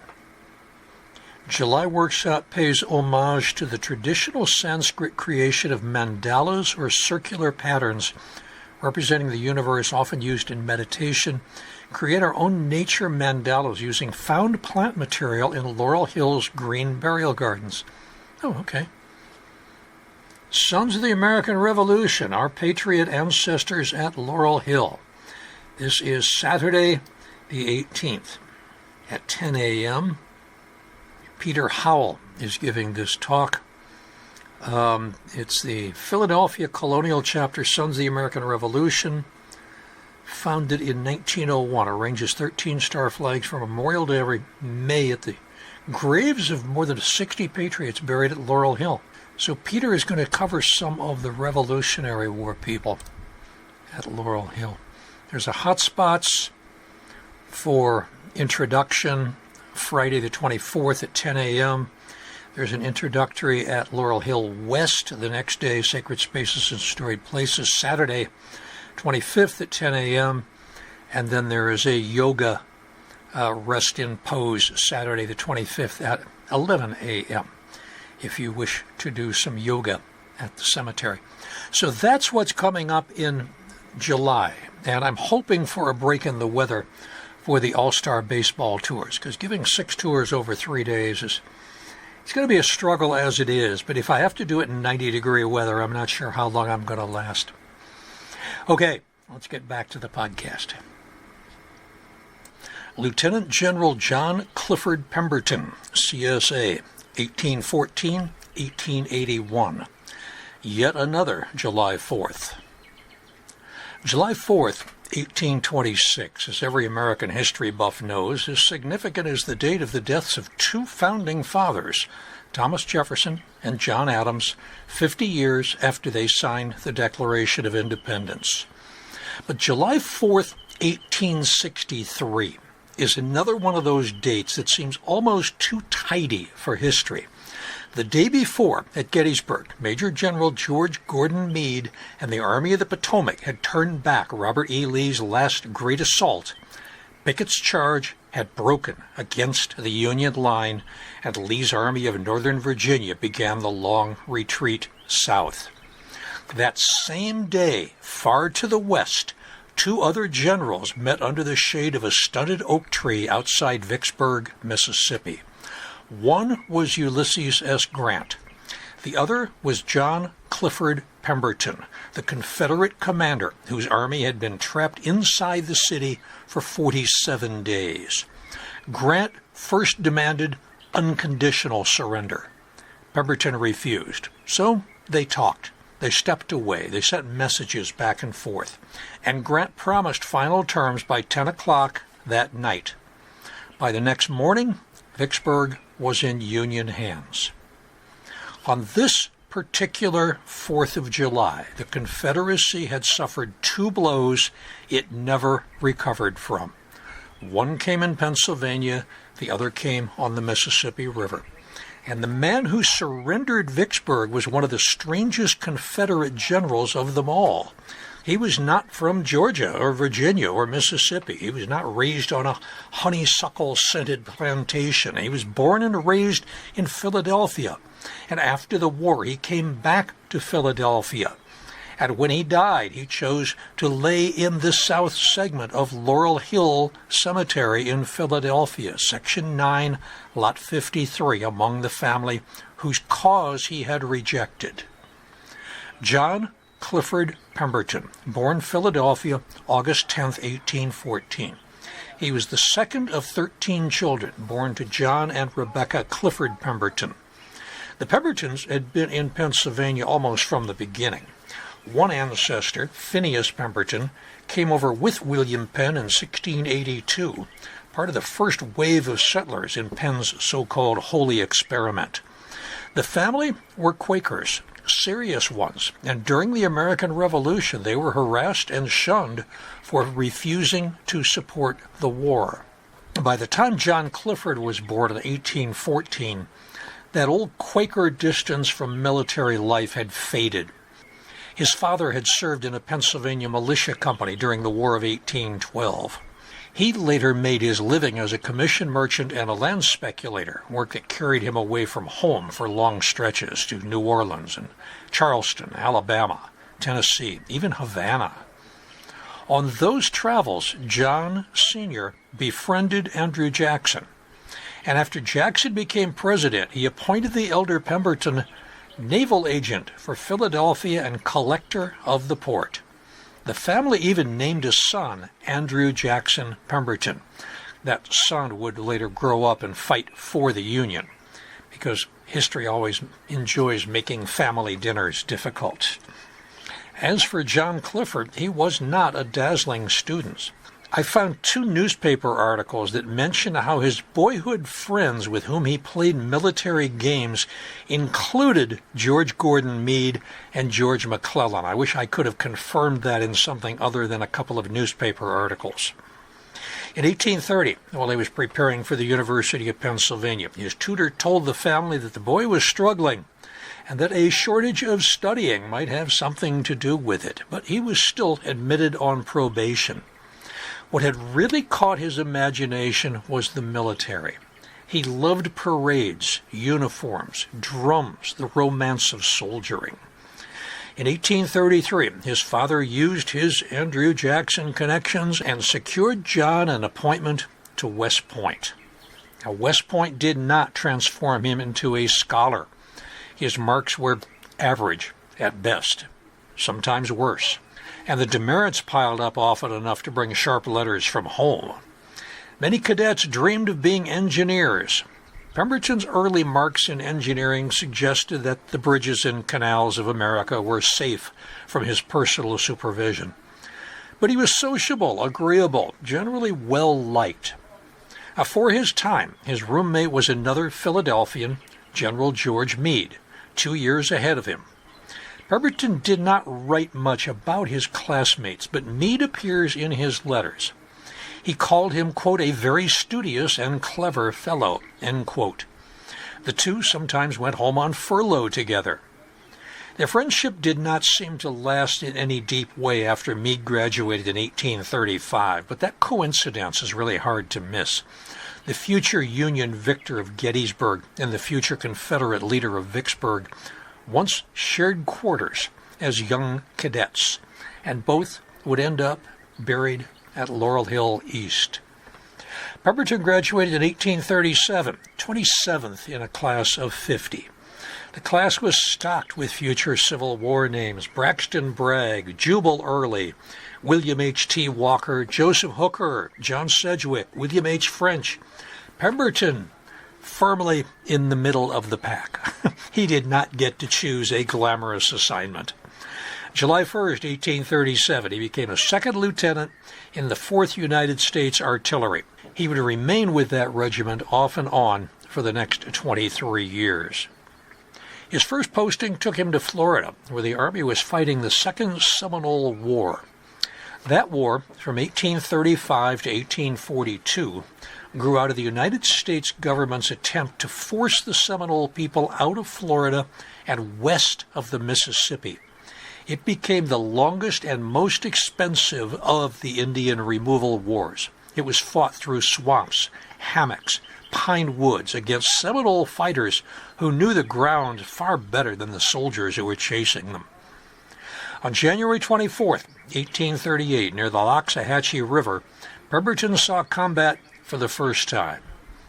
July workshop pays homage to the traditional Sanskrit creation of mandalas or circular patterns representing the universe, often used in meditation. Create our own nature mandalas using found plant material in Laurel Hill's green burial gardens. Oh, okay. Sons of the American Revolution, our patriot ancestors at Laurel Hill. This is Saturday the 18th at 10 a.m. Peter Howell is giving this talk. It's the Philadelphia Colonial Chapter, Sons of the American Revolution, founded in 1901. Arranges 13 star flags for Memorial Day every May at the graves of more than 60 patriots buried at Laurel Hill. So Peter is going to cover some of the Revolutionary War people at Laurel Hill. There's a hotspots for introduction Friday the 24th at 10 a.m. There's an introductory at Laurel Hill West the next day, Sacred Spaces and Storied Places, Saturday 25th at 10 a.m. And then there is a yoga rest in pose Saturday the 25th at 11 a.m. if you wish to do some yoga at the cemetery. So that's what's coming up in July. And I'm hoping for a break in the weather for the All-Star Baseball tours, because giving 6 tours over 3 days it's going to be a struggle as it is, but if I have to do it in 90-degree weather, I'm not sure how long I'm going to last. Okay, let's get back to the podcast. Lieutenant General John Clifford Pemberton, CSA, 1814-1881. Yet another July 4th. July 4th, 1826, as every American history buff knows, is significant as the date of the deaths of 2 founding fathers, Thomas Jefferson and John Adams, 50 years after they signed the Declaration of Independence. But July 4th, 1863, is another one of those dates that seems almost too tidy for history. The day before, at Gettysburg, Major General George Gordon Meade and the Army of the Potomac had turned back Robert E. Lee's last great assault. Pickett's charge had broken against the Union line, and Lee's Army of Northern Virginia began the long retreat south. That same day, far to the west, 2 other generals met under the shade of a stunted oak tree outside Vicksburg, Mississippi. One was Ulysses S. Grant. The other was John Clifford Pemberton, the Confederate commander whose army had been trapped inside the city for 47 days. Grant first demanded unconditional surrender. Pemberton refused, so they talked. They stepped away. They sent messages back and forth. And Grant promised final terms by 10 o'clock that night. By the next morning, Vicksburg was in Union hands. On this particular 4th of July, the Confederacy had suffered 2 blows it never recovered from. One came in Pennsylvania, the other came on the Mississippi River. And the man who surrendered Vicksburg was one of the strangest Confederate generals of them all. He was not from Georgia or Virginia or Mississippi. He was not raised on a honeysuckle-scented plantation. He was born and raised in Philadelphia. And after the war, he came back to Philadelphia. And when he died, he chose to lay in the south segment of Laurel Hill Cemetery in Philadelphia, Section 9, Lot 53, among the family whose cause he had rejected. John Clifford Pemberton, born Philadelphia, August 10, 1814. He was the second of 13 children born to John and Rebecca Clifford Pemberton. The Pembertons had been in Pennsylvania almost from the beginning. One ancestor, Phineas Pemberton, came over with William Penn in 1682, part of the first wave of settlers in Penn's so-called Holy Experiment. The family were Quakers, serious ones, and during the American Revolution they were harassed and shunned for refusing to support the war. By the time John Clifford was born in 1814, that old Quaker distance from military life had faded. His father had served in a Pennsylvania militia company during the War of 1812. He later made his living as a commission merchant and a land speculator, work that carried him away from home for long stretches to New Orleans and Charleston, Alabama, Tennessee, even Havana. On those travels, John Sr. befriended Andrew Jackson, and after Jackson became president, he appointed the elder Pemberton naval agent for Philadelphia and collector of the port. The family even named a son Andrew Jackson Pemberton. That son would later grow up and fight for the Union, because history always enjoys making family dinners difficult. As for John Clifford, he was not a dazzling student. I found 2 newspaper articles that mention how his boyhood friends with whom he played military games included George Gordon Meade and George McClellan. I wish I could have confirmed that in something other than a couple of newspaper articles. In 1830, while he was preparing for the University of Pennsylvania, his tutor told the family that the boy was struggling and that a shortage of studying might have something to do with it, but he was still admitted on probation. What had really caught his imagination was the military. He loved parades, uniforms, drums, the romance of soldiering. In 1833, his father used his Andrew Jackson connections and secured John an appointment to West Point. Now, West Point did not transform him into a scholar. His marks were average at best, sometimes worse, and the demerits piled up often enough to bring sharp letters from home. Many cadets dreamed of being engineers. Pemberton's early marks in engineering suggested that the bridges and canals of America were safe from his personal supervision. But he was sociable, agreeable, generally well-liked. For his time, his roommate was another Philadelphian, General George Meade, 2 years ahead of him. Pemberton did not write much about his classmates, but Meade appears in his letters. He called him, quote, a very studious and clever fellow, end quote. The two sometimes went home on furlough together. Their friendship did not seem to last in any deep way after Meade graduated in 1835, but that coincidence is really hard to miss. The future Union victor of Gettysburg and the future Confederate leader of Vicksburg once shared quarters as young cadets, and both would end up buried at Laurel Hill East. Pemberton graduated in 1837, 27th in a class of 50. The class was stocked with future Civil War names: Braxton Bragg, Jubal Early, William H.T. Walker, Joseph Hooker, John Sedgwick, William H. French. Pemberton, firmly in the middle of the pack. He did not get to choose a glamorous assignment. July 1st, 1837, he became a second lieutenant in the 4th United States Artillery. He would remain with that regiment off and on for the next 23 years. His first posting took him to Florida, where the Army was fighting the Second Seminole War. That war, from 1835 to 1842, grew out of the United States government's attempt to force the Seminole people out of Florida and west of the Mississippi. It became the longest and most expensive of the Indian removal wars. It was fought through swamps, hammocks, pine woods against Seminole fighters who knew the ground far better than the soldiers who were chasing them. On January 24th, 1838, near the Loxahatchee River, Pemberton saw combat for the first time.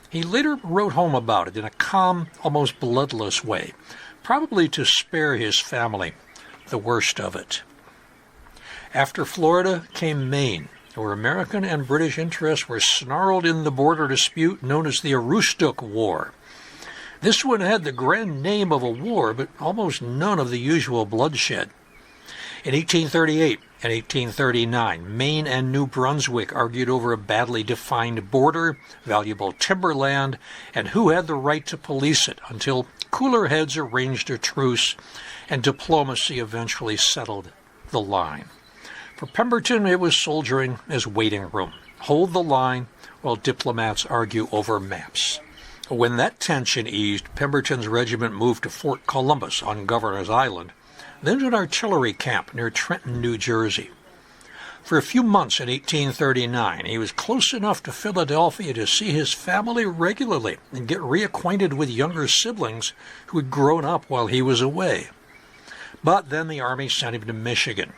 He later wrote home about it in a calm, almost bloodless way, probably to spare his family the worst of it. After Florida came Maine, where American and British interests were snarled in the border dispute known as the Aroostook War. This one had the grand name of a war, but almost none of the usual bloodshed. In 1838 and 1839, Maine and New Brunswick argued over a badly defined border, valuable timberland, and who had the right to police it, until cooler heads arranged a truce and diplomacy eventually settled the line. For Pemberton, it was soldiering as waiting room. Hold the line while diplomats argue over maps. When that tension eased, Pemberton's regiment moved to Fort Columbus on Governor's Island, then to an artillery camp near Trenton, New Jersey. For a few months in 1839, he was close enough to Philadelphia to see his family regularly and get reacquainted with younger siblings who had grown up while he was away. But then the Army sent him to Michigan.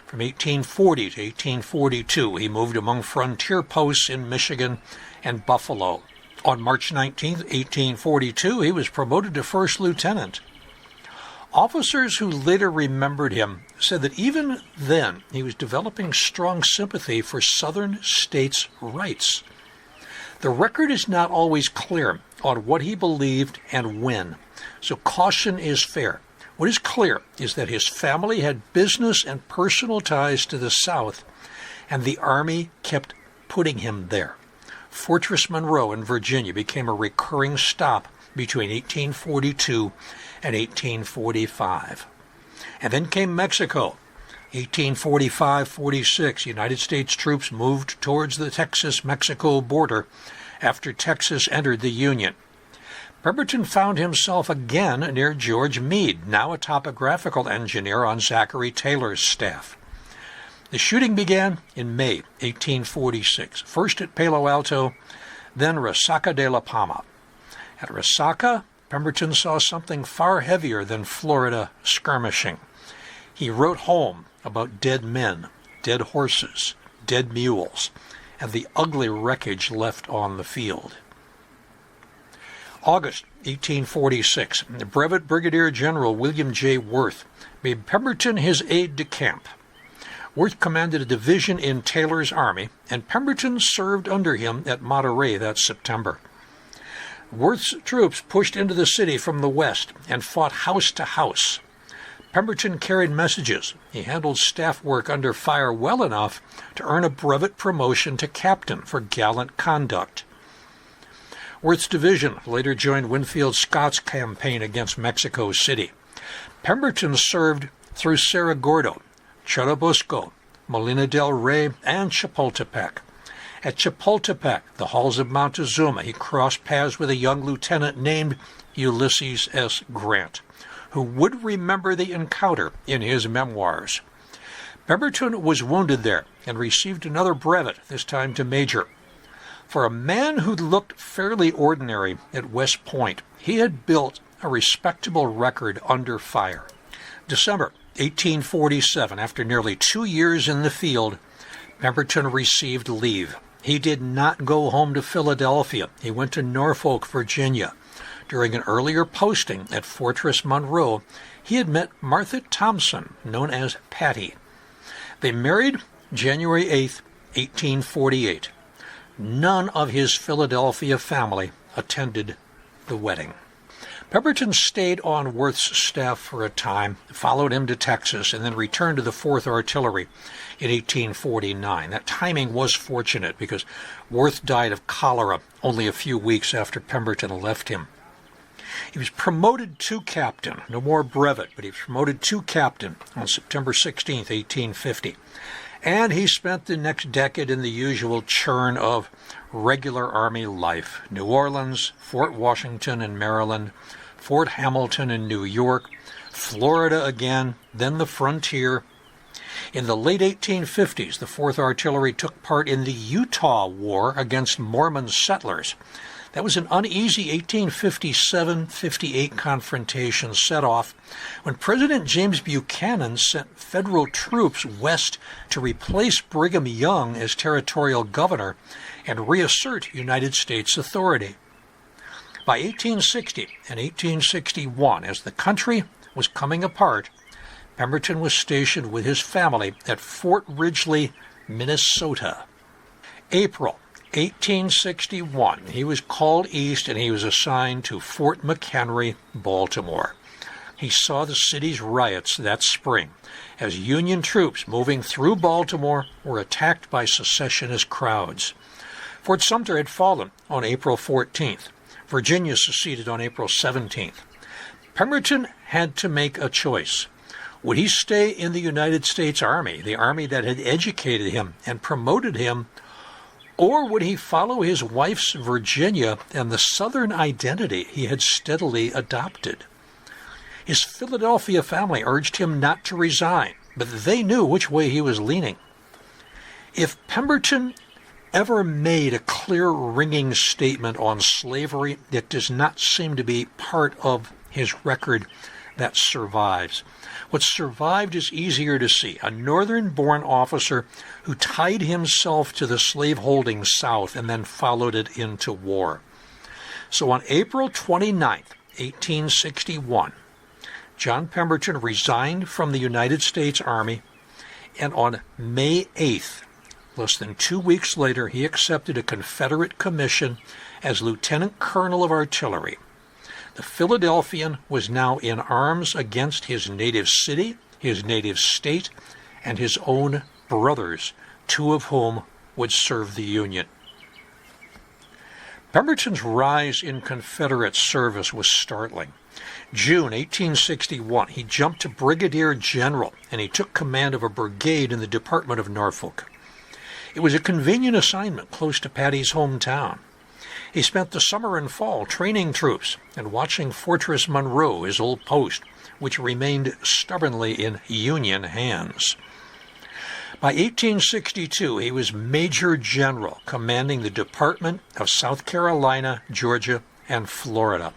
From 1840 to 1842, he moved among frontier posts in Michigan and Buffalo. On March 19, 1842, he was promoted to first lieutenant. Officers who later remembered him said that even then he was developing strong sympathy for Southern states' rights. The record is not always clear on what he believed and when, so caution is fair. What is clear is that his family had business and personal ties to the South, and the Army kept putting him there. Fortress Monroe in Virginia became a recurring stop between 1842 and 1845. And then came Mexico. 1845-46, United States troops moved towards the Texas-Mexico border after Texas entered the Union. Pemberton found himself again near George Meade, now a topographical engineer on Zachary Taylor's staff. The shooting began in May 1846, first at Palo Alto, then Resaca de la Palma. At Resaca, Pemberton saw something far heavier than Florida skirmishing. He wrote home about dead men, dead horses, dead mules, and the ugly wreckage left on the field. August 1846, Brevet Brigadier General William J. Worth made Pemberton his aide-de-camp. Worth commanded a division in Taylor's army, and Pemberton served under him at Monterey that September. Worth's troops pushed into the city from the west and fought house to house. Pemberton carried messages. He handled staff work under fire well enough to earn a brevet promotion to captain for gallant conduct. Worth's division later joined Winfield Scott's campaign against Mexico City. Pemberton served through Cerro Gordo, Churubusco, Molina del Rey, and Chapultepec. At Chapultepec, the halls of Montezuma, he crossed paths with a young lieutenant named Ulysses S. Grant, who would remember the encounter in his memoirs. Pemberton was wounded there and received another brevet, this time to major. For a man who looked fairly ordinary at West Point, he had built a respectable record under fire. December 1847, after nearly 2 years in the field, Pemberton received leave. He did not go home to Philadelphia. He went to Norfolk, Virginia. During an earlier posting at Fortress Monroe, he had met Martha Thompson, known as Patty. They married January 8, 1848. None of his Philadelphia family attended the wedding. Pemberton stayed on Worth's staff for a time, followed him to Texas, and then returned to the 4th Artillery in 1849. That timing was fortunate because Worth died of cholera only a few weeks after Pemberton left him. He was promoted to captain, no more brevet, but he was promoted to captain on September 16, 1850. And he spent the next decade in the usual churn of regular Army life. New Orleans, Fort Washington in Maryland, Fort Hamilton in New York, Florida again, then the frontier. In the late 1850s, the 4th Artillery took part in the Utah War against Mormon settlers. That was an uneasy 1857-58 confrontation set off when President James Buchanan sent federal troops west to replace Brigham Young as territorial governor and reassert United States authority. By 1860 and 1861, as the country was coming apart, Pemberton was stationed with his family at Fort Ridgely, Minnesota. April 1861, he was called east and he was assigned to Fort McHenry, Baltimore. He saw the city's riots that spring as Union troops moving through Baltimore were attacked by secessionist crowds. Fort Sumter had fallen on April 14th. Virginia seceded on April 17th. Pemberton had to make a choice. Would he stay in the United States Army, the army that had educated him and promoted him, or would he follow his wife's Virginia and the Southern identity he had steadily adopted? His Philadelphia family urged him not to resign, but they knew which way he was leaning. If Pemberton ever made a clear, ringing statement on slavery, it does not seem to be part of his record that survives. What survived is easier to see. A northern-born officer who tied himself to the slave-holding South and then followed it into war. So on April 29, 1861, John Pemberton resigned from the United States Army, and on May 8th, less than 2 weeks later, he accepted a Confederate commission as Lieutenant Colonel of Artillery. The Philadelphian was now in arms against his native city, his native state, and his own brothers, 2 of whom would serve the Union. Pemberton's rise in Confederate service was startling. June 1861, he jumped to brigadier general, and he took command of a brigade in the Department of Norfolk. It was a convenient assignment close to Patty's hometown. He spent the summer and fall training troops and watching Fortress Monroe, his old post, which remained stubbornly in Union hands. By 1862, he was Major General, commanding the Department of South Carolina, Georgia, and Florida.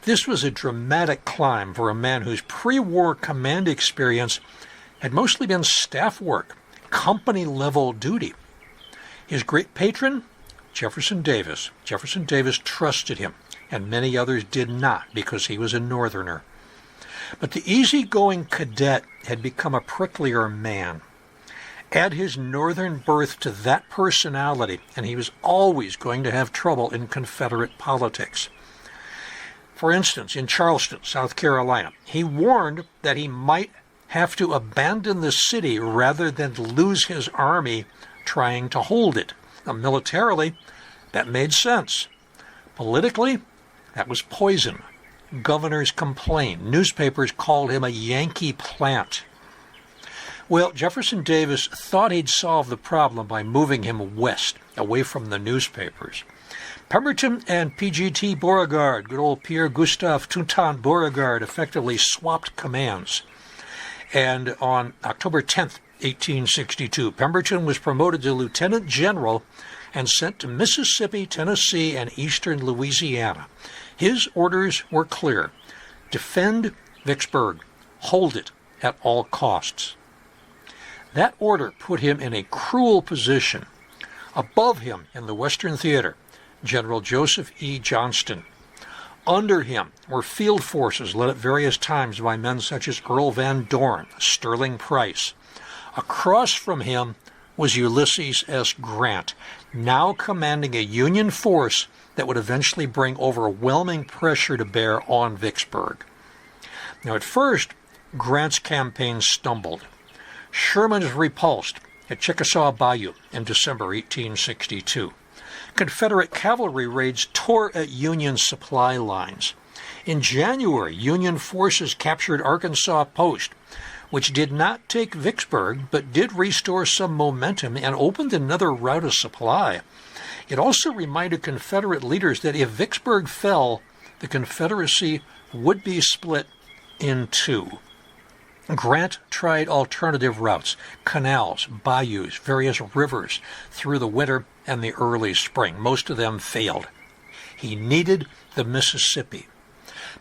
This was a dramatic climb for a man whose pre-war command experience had mostly been staff work, company-level duty. His great patron, Jefferson Davis. Jefferson Davis trusted him, and many others did not because he was a Northerner. But the easygoing cadet had become a pricklier man. Add his northern birth to that personality, and he was always going to have trouble in Confederate politics. For instance, in Charleston, South Carolina, he warned that he might have to abandon the city rather than lose his army trying to hold it. Now, militarily, that made sense. Politically, that was poison. Governors complained. Newspapers called him a Yankee plant. Well, Jefferson Davis thought he'd solve the problem by moving him west, away from the newspapers. Pemberton and P.G.T. Beauregard, good old Pierre Gustave Toutant Beauregard, effectively swapped commands. And on October 10th, 1862, Pemberton was promoted to lieutenant general and sent to Mississippi, Tennessee, and eastern Louisiana. His orders were clear: defend Vicksburg, hold it at all costs. That order put him in a cruel position. Above him in the Western Theater, General Joseph E. Johnston. Under him were field forces led at various times by men such as Earl Van Dorn, Sterling Price. Across from him was Ulysses S. Grant, now commanding a Union force that would eventually bring overwhelming pressure to bear on Vicksburg. Now, at first, Grant's campaign stumbled. Sherman was repulsed at Chickasaw Bayou in December 1862. Confederate cavalry raids tore at Union supply lines. In January, Union forces captured Arkansas Post, which did not take Vicksburg, but did restore some momentum and opened another route of supply. It also reminded Confederate leaders that if Vicksburg fell, the Confederacy would be split in two. Grant tried alternative routes, canals, bayous, various rivers through the winter and the early spring. Most of them failed. He needed the Mississippi.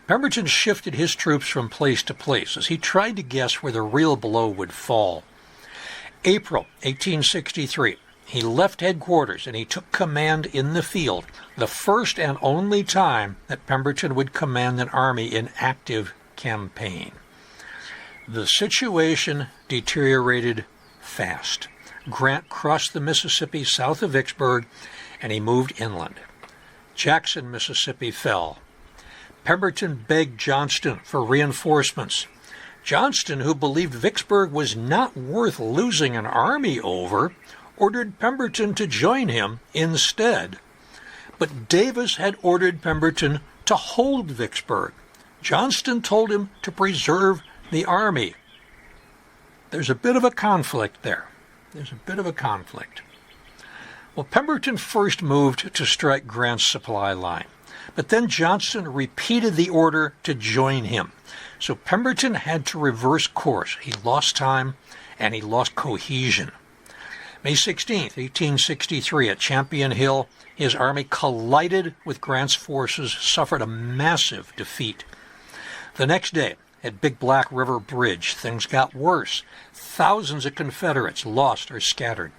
Pemberton shifted his troops from place to place as he tried to guess where the real blow would fall. April 1863, he left headquarters and he took command in the field, the first and only time that Pemberton would command an army in active campaign. The situation deteriorated fast. Grant crossed the Mississippi south of Vicksburg, and he moved inland. Jackson, Mississippi fell. Pemberton begged Johnston for reinforcements. Johnston, who believed Vicksburg was not worth losing an army over, ordered Pemberton to join him instead. But Davis had ordered Pemberton to hold Vicksburg. Johnston told him to preserve the army. There's a bit of a conflict there. Well, Pemberton first moved to strike Grant's supply line, but then Johnston repeated the order to join him. So Pemberton had to reverse course. He lost time and he lost cohesion. May 16, 1863, at Champion Hill, his army collided with Grant's forces, suffered a massive defeat. The next day, at Big Black River Bridge, things got worse. Thousands of Confederates lost or scattered.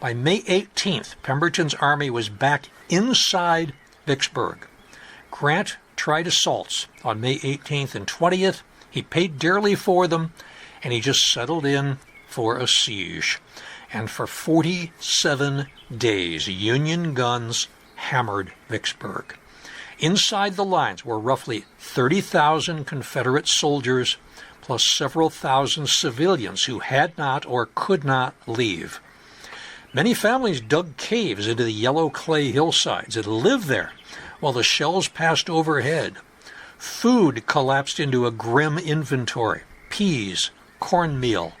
By May 18th, Pemberton's army was back inside Vicksburg. Grant tried assaults on May 18th and 20th. He paid dearly for them, and he just settled in for a siege. And for 47 days, Union guns hammered Vicksburg. Inside the lines were roughly 30,000 Confederate soldiers, plus several thousand civilians who had not or could not leave. Many families dug caves into the yellow clay hillsides and lived there while the shells passed overhead. Food collapsed into a grim inventory: peas, cornmeal.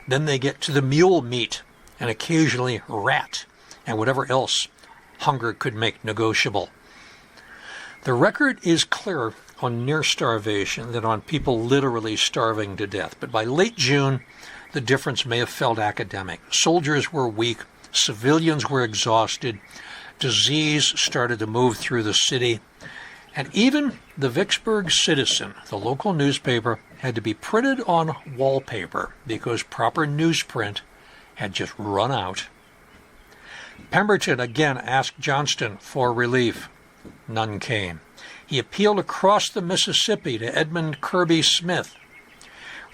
Then they get to the mule meat and occasionally rat and whatever else hunger could make negotiable. The record is clearer on near starvation than on people literally starving to death. But by late June, the difference may have felt academic. Soldiers were weak, civilians were exhausted, disease started to move through the city, and even the Vicksburg Citizen, the local newspaper, had to be printed on wallpaper because proper newsprint had just run out. Pemberton again asked Johnston for relief. None came. He appealed across the Mississippi to Edmund Kirby Smith.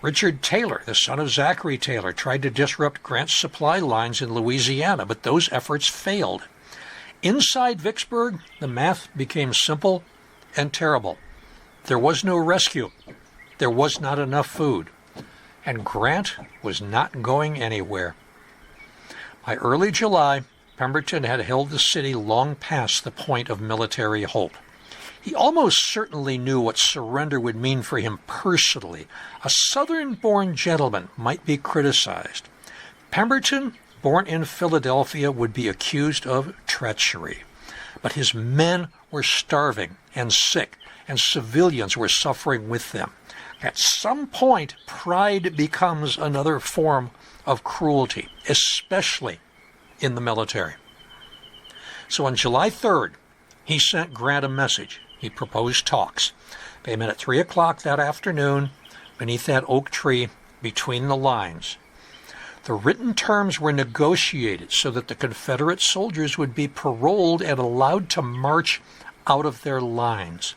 Richard Taylor, the son of Zachary Taylor, tried to disrupt Grant's supply lines in Louisiana, but those efforts failed. Inside Vicksburg, the math became simple and terrible. There was no rescue. There was not enough food. And Grant was not going anywhere. By early July, Pemberton had held the city long past the point of military hope. He almost certainly knew what surrender would mean for him personally. A Southern-born gentleman might be criticized. Pemberton, born in Philadelphia, would be accused of treachery. But his men were starving and sick, and civilians were suffering with them. At some point, pride becomes another form of cruelty, especially in the military. So on July 3rd, he sent Grant a message. He proposed talks. They met at 3 o'clock that afternoon beneath that oak tree between the lines. The written terms were negotiated so that the Confederate soldiers would be paroled and allowed to march out of their lines.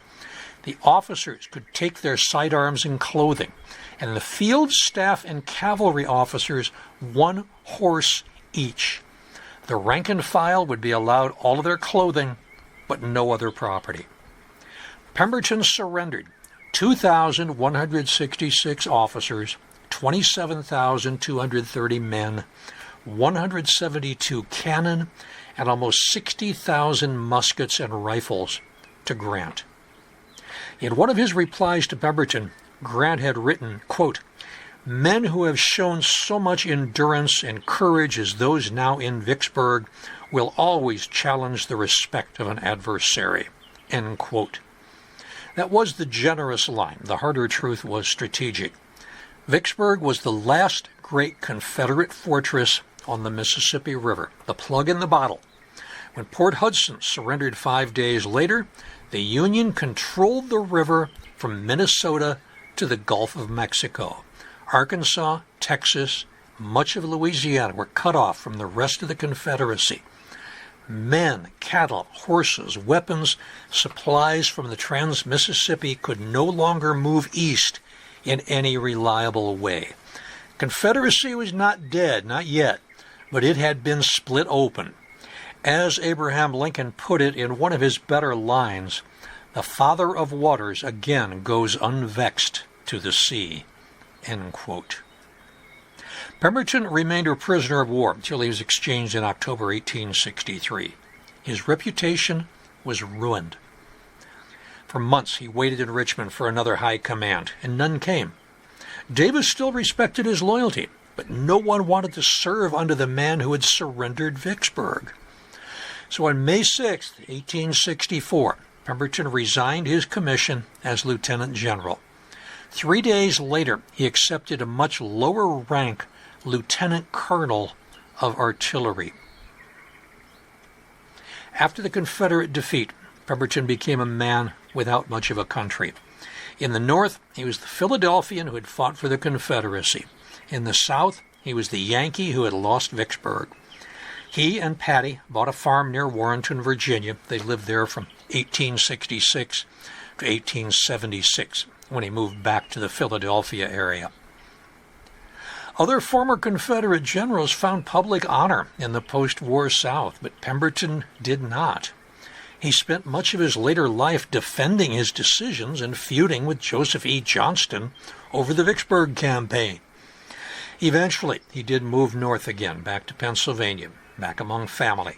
The officers could take their sidearms and clothing, and the field staff and cavalry officers one horse each. The rank and file would be allowed all of their clothing, but no other property. Pemberton surrendered 2,166 officers, 27,230 men, 172 cannon, and almost 60,000 muskets and rifles to Grant. In one of his replies to Pemberton, Grant had written, quote, "Men who have shown so much endurance and courage as those now in Vicksburg will always challenge the respect of an adversary." End quote. That was the generous line. The harder truth was strategic. Vicksburg was the last great Confederate fortress on the Mississippi River, the plug in the bottle. When Port Hudson surrendered 5 days later, the Union controlled the river from Minnesota to the Gulf of Mexico. Arkansas, Texas, much of Louisiana were cut off from the rest of the Confederacy. Men, cattle, horses, weapons, supplies from the Trans-Mississippi could no longer move east in any reliable way. Confederacy was not dead, not yet, but it had been split open. As Abraham Lincoln put it in one of his better lines, the Father of Waters again goes unvexed to the sea. End quote. Pemberton remained a prisoner of war until he was exchanged in October 1863. His reputation was ruined. For months he waited in Richmond for another high command, and none came. Davis still respected his loyalty, but no one wanted to serve under the man who had surrendered Vicksburg. So on May 6, 1864, Pemberton resigned his commission as lieutenant general. 3 days later, he accepted a much lower rank lieutenant colonel of artillery. After the Confederate defeat, Pemberton became a man without much of a country. In the North, he was the Philadelphian who had fought for the Confederacy. In the South, he was the Yankee who had lost Vicksburg. He and Patty bought a farm near Warrenton, Virginia. They lived there from 1866 to 1876, when he moved back to the Philadelphia area. Other former Confederate generals found public honor in the post-war South, but Pemberton did not. He spent much of his later life defending his decisions and feuding with Joseph E. Johnston over the Vicksburg campaign. Eventually, he did move north again, back to Pennsylvania, back among family.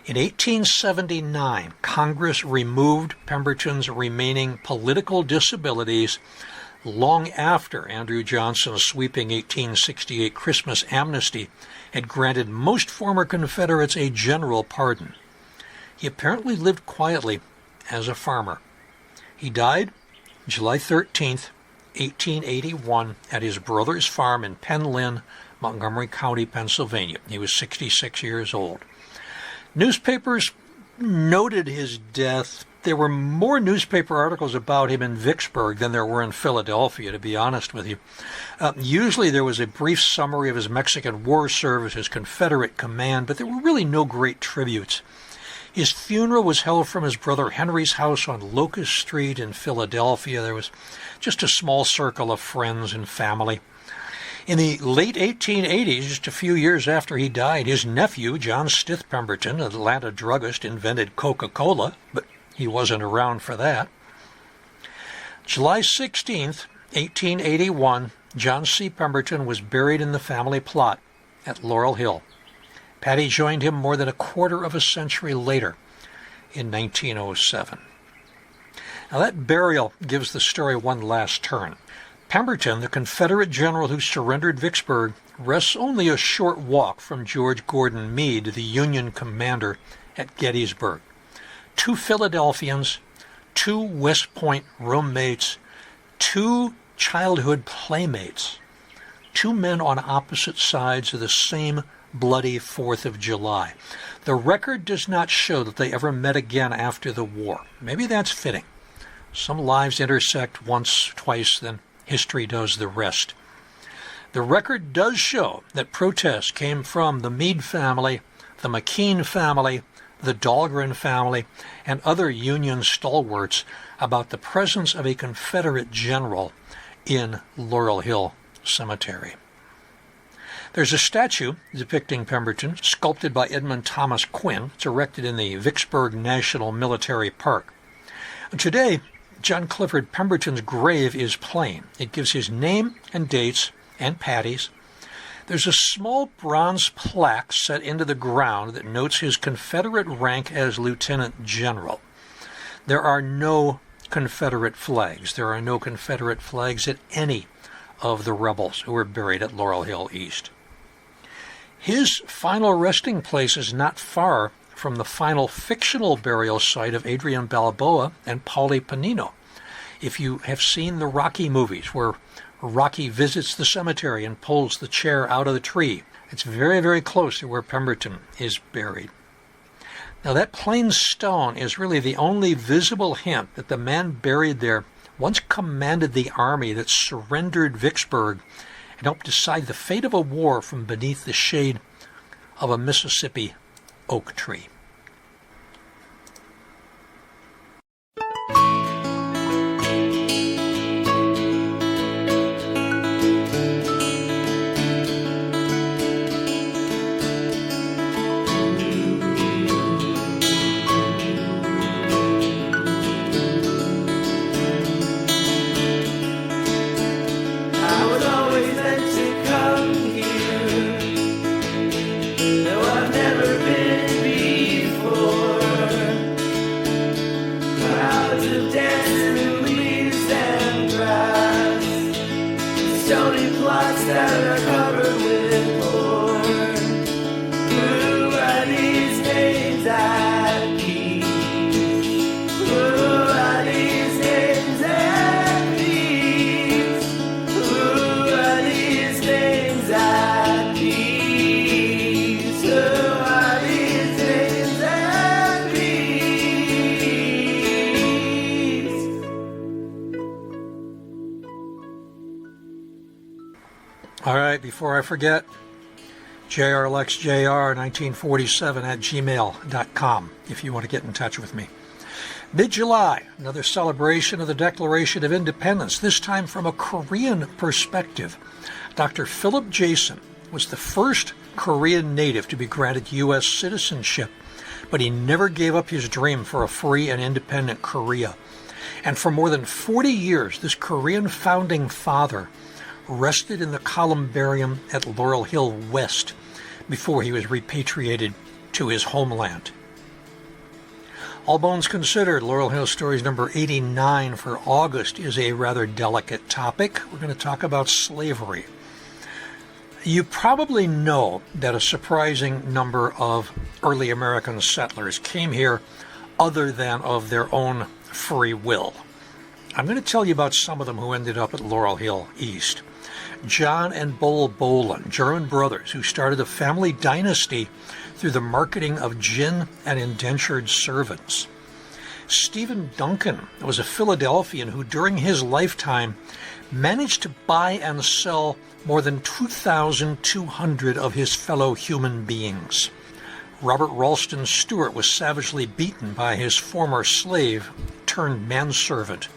In 1879, Congress removed Pemberton's remaining political disabilities long after Andrew Johnson's sweeping 1868 Christmas amnesty had granted most former Confederates a general pardon. He apparently lived quietly as a farmer. He died July 13, 1881, at his brother's farm in Penlyn, Montgomery County, Pennsylvania. He was 66 years old. Newspapers noted his death. There were more newspaper articles about him in Vicksburg than there were in Philadelphia, to be honest with you. Usually there was a brief summary of his Mexican War service, his Confederate command, but there were really no great tributes. His funeral was held from his brother Henry's house on Locust Street in Philadelphia. There was just a small circle of friends and family. In the late 1880s, just a few years after he died, his nephew, John Stith Pemberton, an Atlanta druggist, invented Coca-Cola, but he wasn't around for that. July 16th, 1881, John C. Pemberton was buried in the family plot at Laurel Hill. Patty joined him more than a quarter of a century later, in 1907. Now that burial gives the story one last turn. Pemberton, the Confederate general who surrendered Vicksburg, rests only a short walk from George Gordon Meade, the Union commander at Gettysburg. 2 Philadelphians, 2 West Point roommates, 2 childhood playmates, 2 men on opposite sides of the same bloody 4th of July. The record does not show that they ever met again after the war. Maybe that's fitting. Some lives intersect once, twice, then history does the rest. The record does show that protests came from the Meade family, the McKean family, the Dahlgren family, and other Union stalwarts about the presence of a Confederate general in Laurel Hill Cemetery. There's a statue depicting Pemberton, sculpted by Edmund Thomas Quinn. It's erected in the Vicksburg National Military Park. Today, John Clifford Pemberton's grave is plain. It gives his name and dates and Patty's. There's a small bronze plaque set into the ground that notes his Confederate rank as lieutenant general. There are no Confederate flags. There are no Confederate flags at any of the rebels who were buried at Laurel Hill East. His final resting place is not far from the final fictional burial site of Adrian Balboa and Paulie Panino. If you have seen the Rocky movies where Rocky visits the cemetery and pulls the chair out of the tree, it's very, very close to where Pemberton is buried. Now, that plain stone is really the only visible hint that the man buried there once commanded the army that surrendered Vicksburg and helped decide the fate of a war from beneath the shade of a Mississippi oak tree. All right, before I forget, jrlexjr1947@gmail.com if you want to get in touch with me. Mid-July, another celebration of the Declaration of Independence, this time from a Korean perspective. Dr. Philip Jason was the first Korean native to be granted U.S. citizenship, but he never gave up his dream for a free and independent Korea. And for more than 40 years, this Korean founding father rested in the columbarium at Laurel Hill West before he was repatriated to his homeland. All Bones Considered, Laurel Hill Stories number 89 for August is a rather delicate topic. We're going to talk about slavery. You probably know that a surprising number of early American settlers came here other than of their own free will. I'm going to tell you about some of them who ended up at Laurel Hill East. John and Bull Bolin, German brothers who started a family dynasty through the marketing of gin and indentured servants. Stephen Duncan was a Philadelphian who during his lifetime managed to buy and sell more than 2,200 of his fellow human beings. Robert Ralston Stewart was savagely beaten by his former slave turned manservant,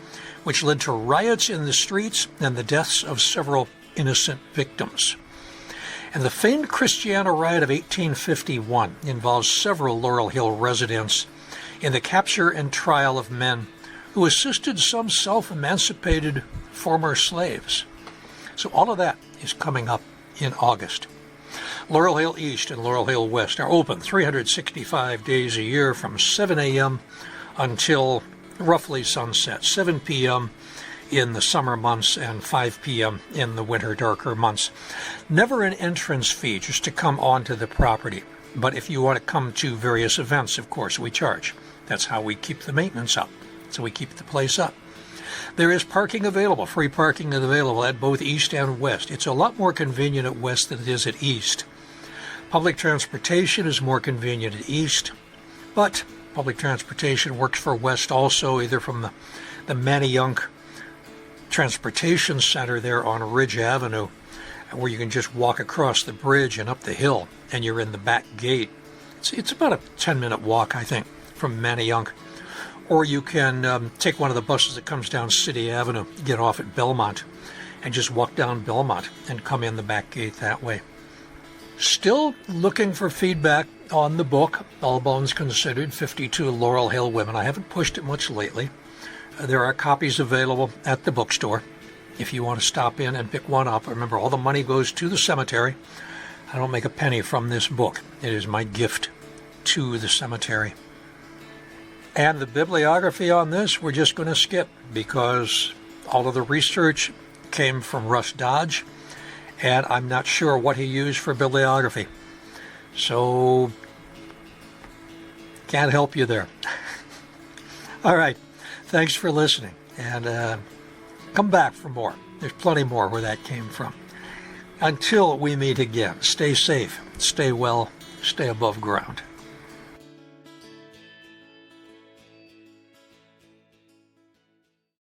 which led to riots in the streets and the deaths of several innocent victims. And the famed Christiana riot of 1851 involves several Laurel Hill residents in the capture and trial of men who assisted some self-emancipated former slaves. So all of that is coming up in August. Laurel Hill East and Laurel Hill West are open 365 days a year from 7 a.m. until roughly sunset, 7 p.m. in the summer months and 5 p.m. in the winter, darker months. Never an entrance fee just to come onto the property. But if you want to come to various events, of course, we charge. That's how we keep the maintenance up. So we keep the place up. There is parking available, free parking is available at both East and West. It's a lot more convenient at West than it is at East. Public transportation is more convenient at East, but public transportation works for West also, either from the Manayunk Transportation Center there on Ridge Avenue, where you can just walk across the bridge and up the hill, and you're in the back gate. It's about a 10-minute walk, I think, from Manayunk. Or you can take one of the buses that comes down City Avenue, get off at Belmont, and just walk down Belmont and come in the back gate that way. Still looking for feedback on the book, All Bones Considered, 52 Laurel Hill Women. I haven't pushed it much lately. There are copies available at the bookstore if you want to stop in and pick one up. Remember, all the money goes to the cemetery. I don't make a penny from this book. It is my gift to the cemetery. And the bibliography on this, we're just going to skip because all of the research came from Russ Dodge, and I'm not sure what he used for bibliography. So Can't help you there. All right. Thanks for listening. And come back for more. There's plenty more where that came from. Until we meet again, stay safe, stay well, stay above ground.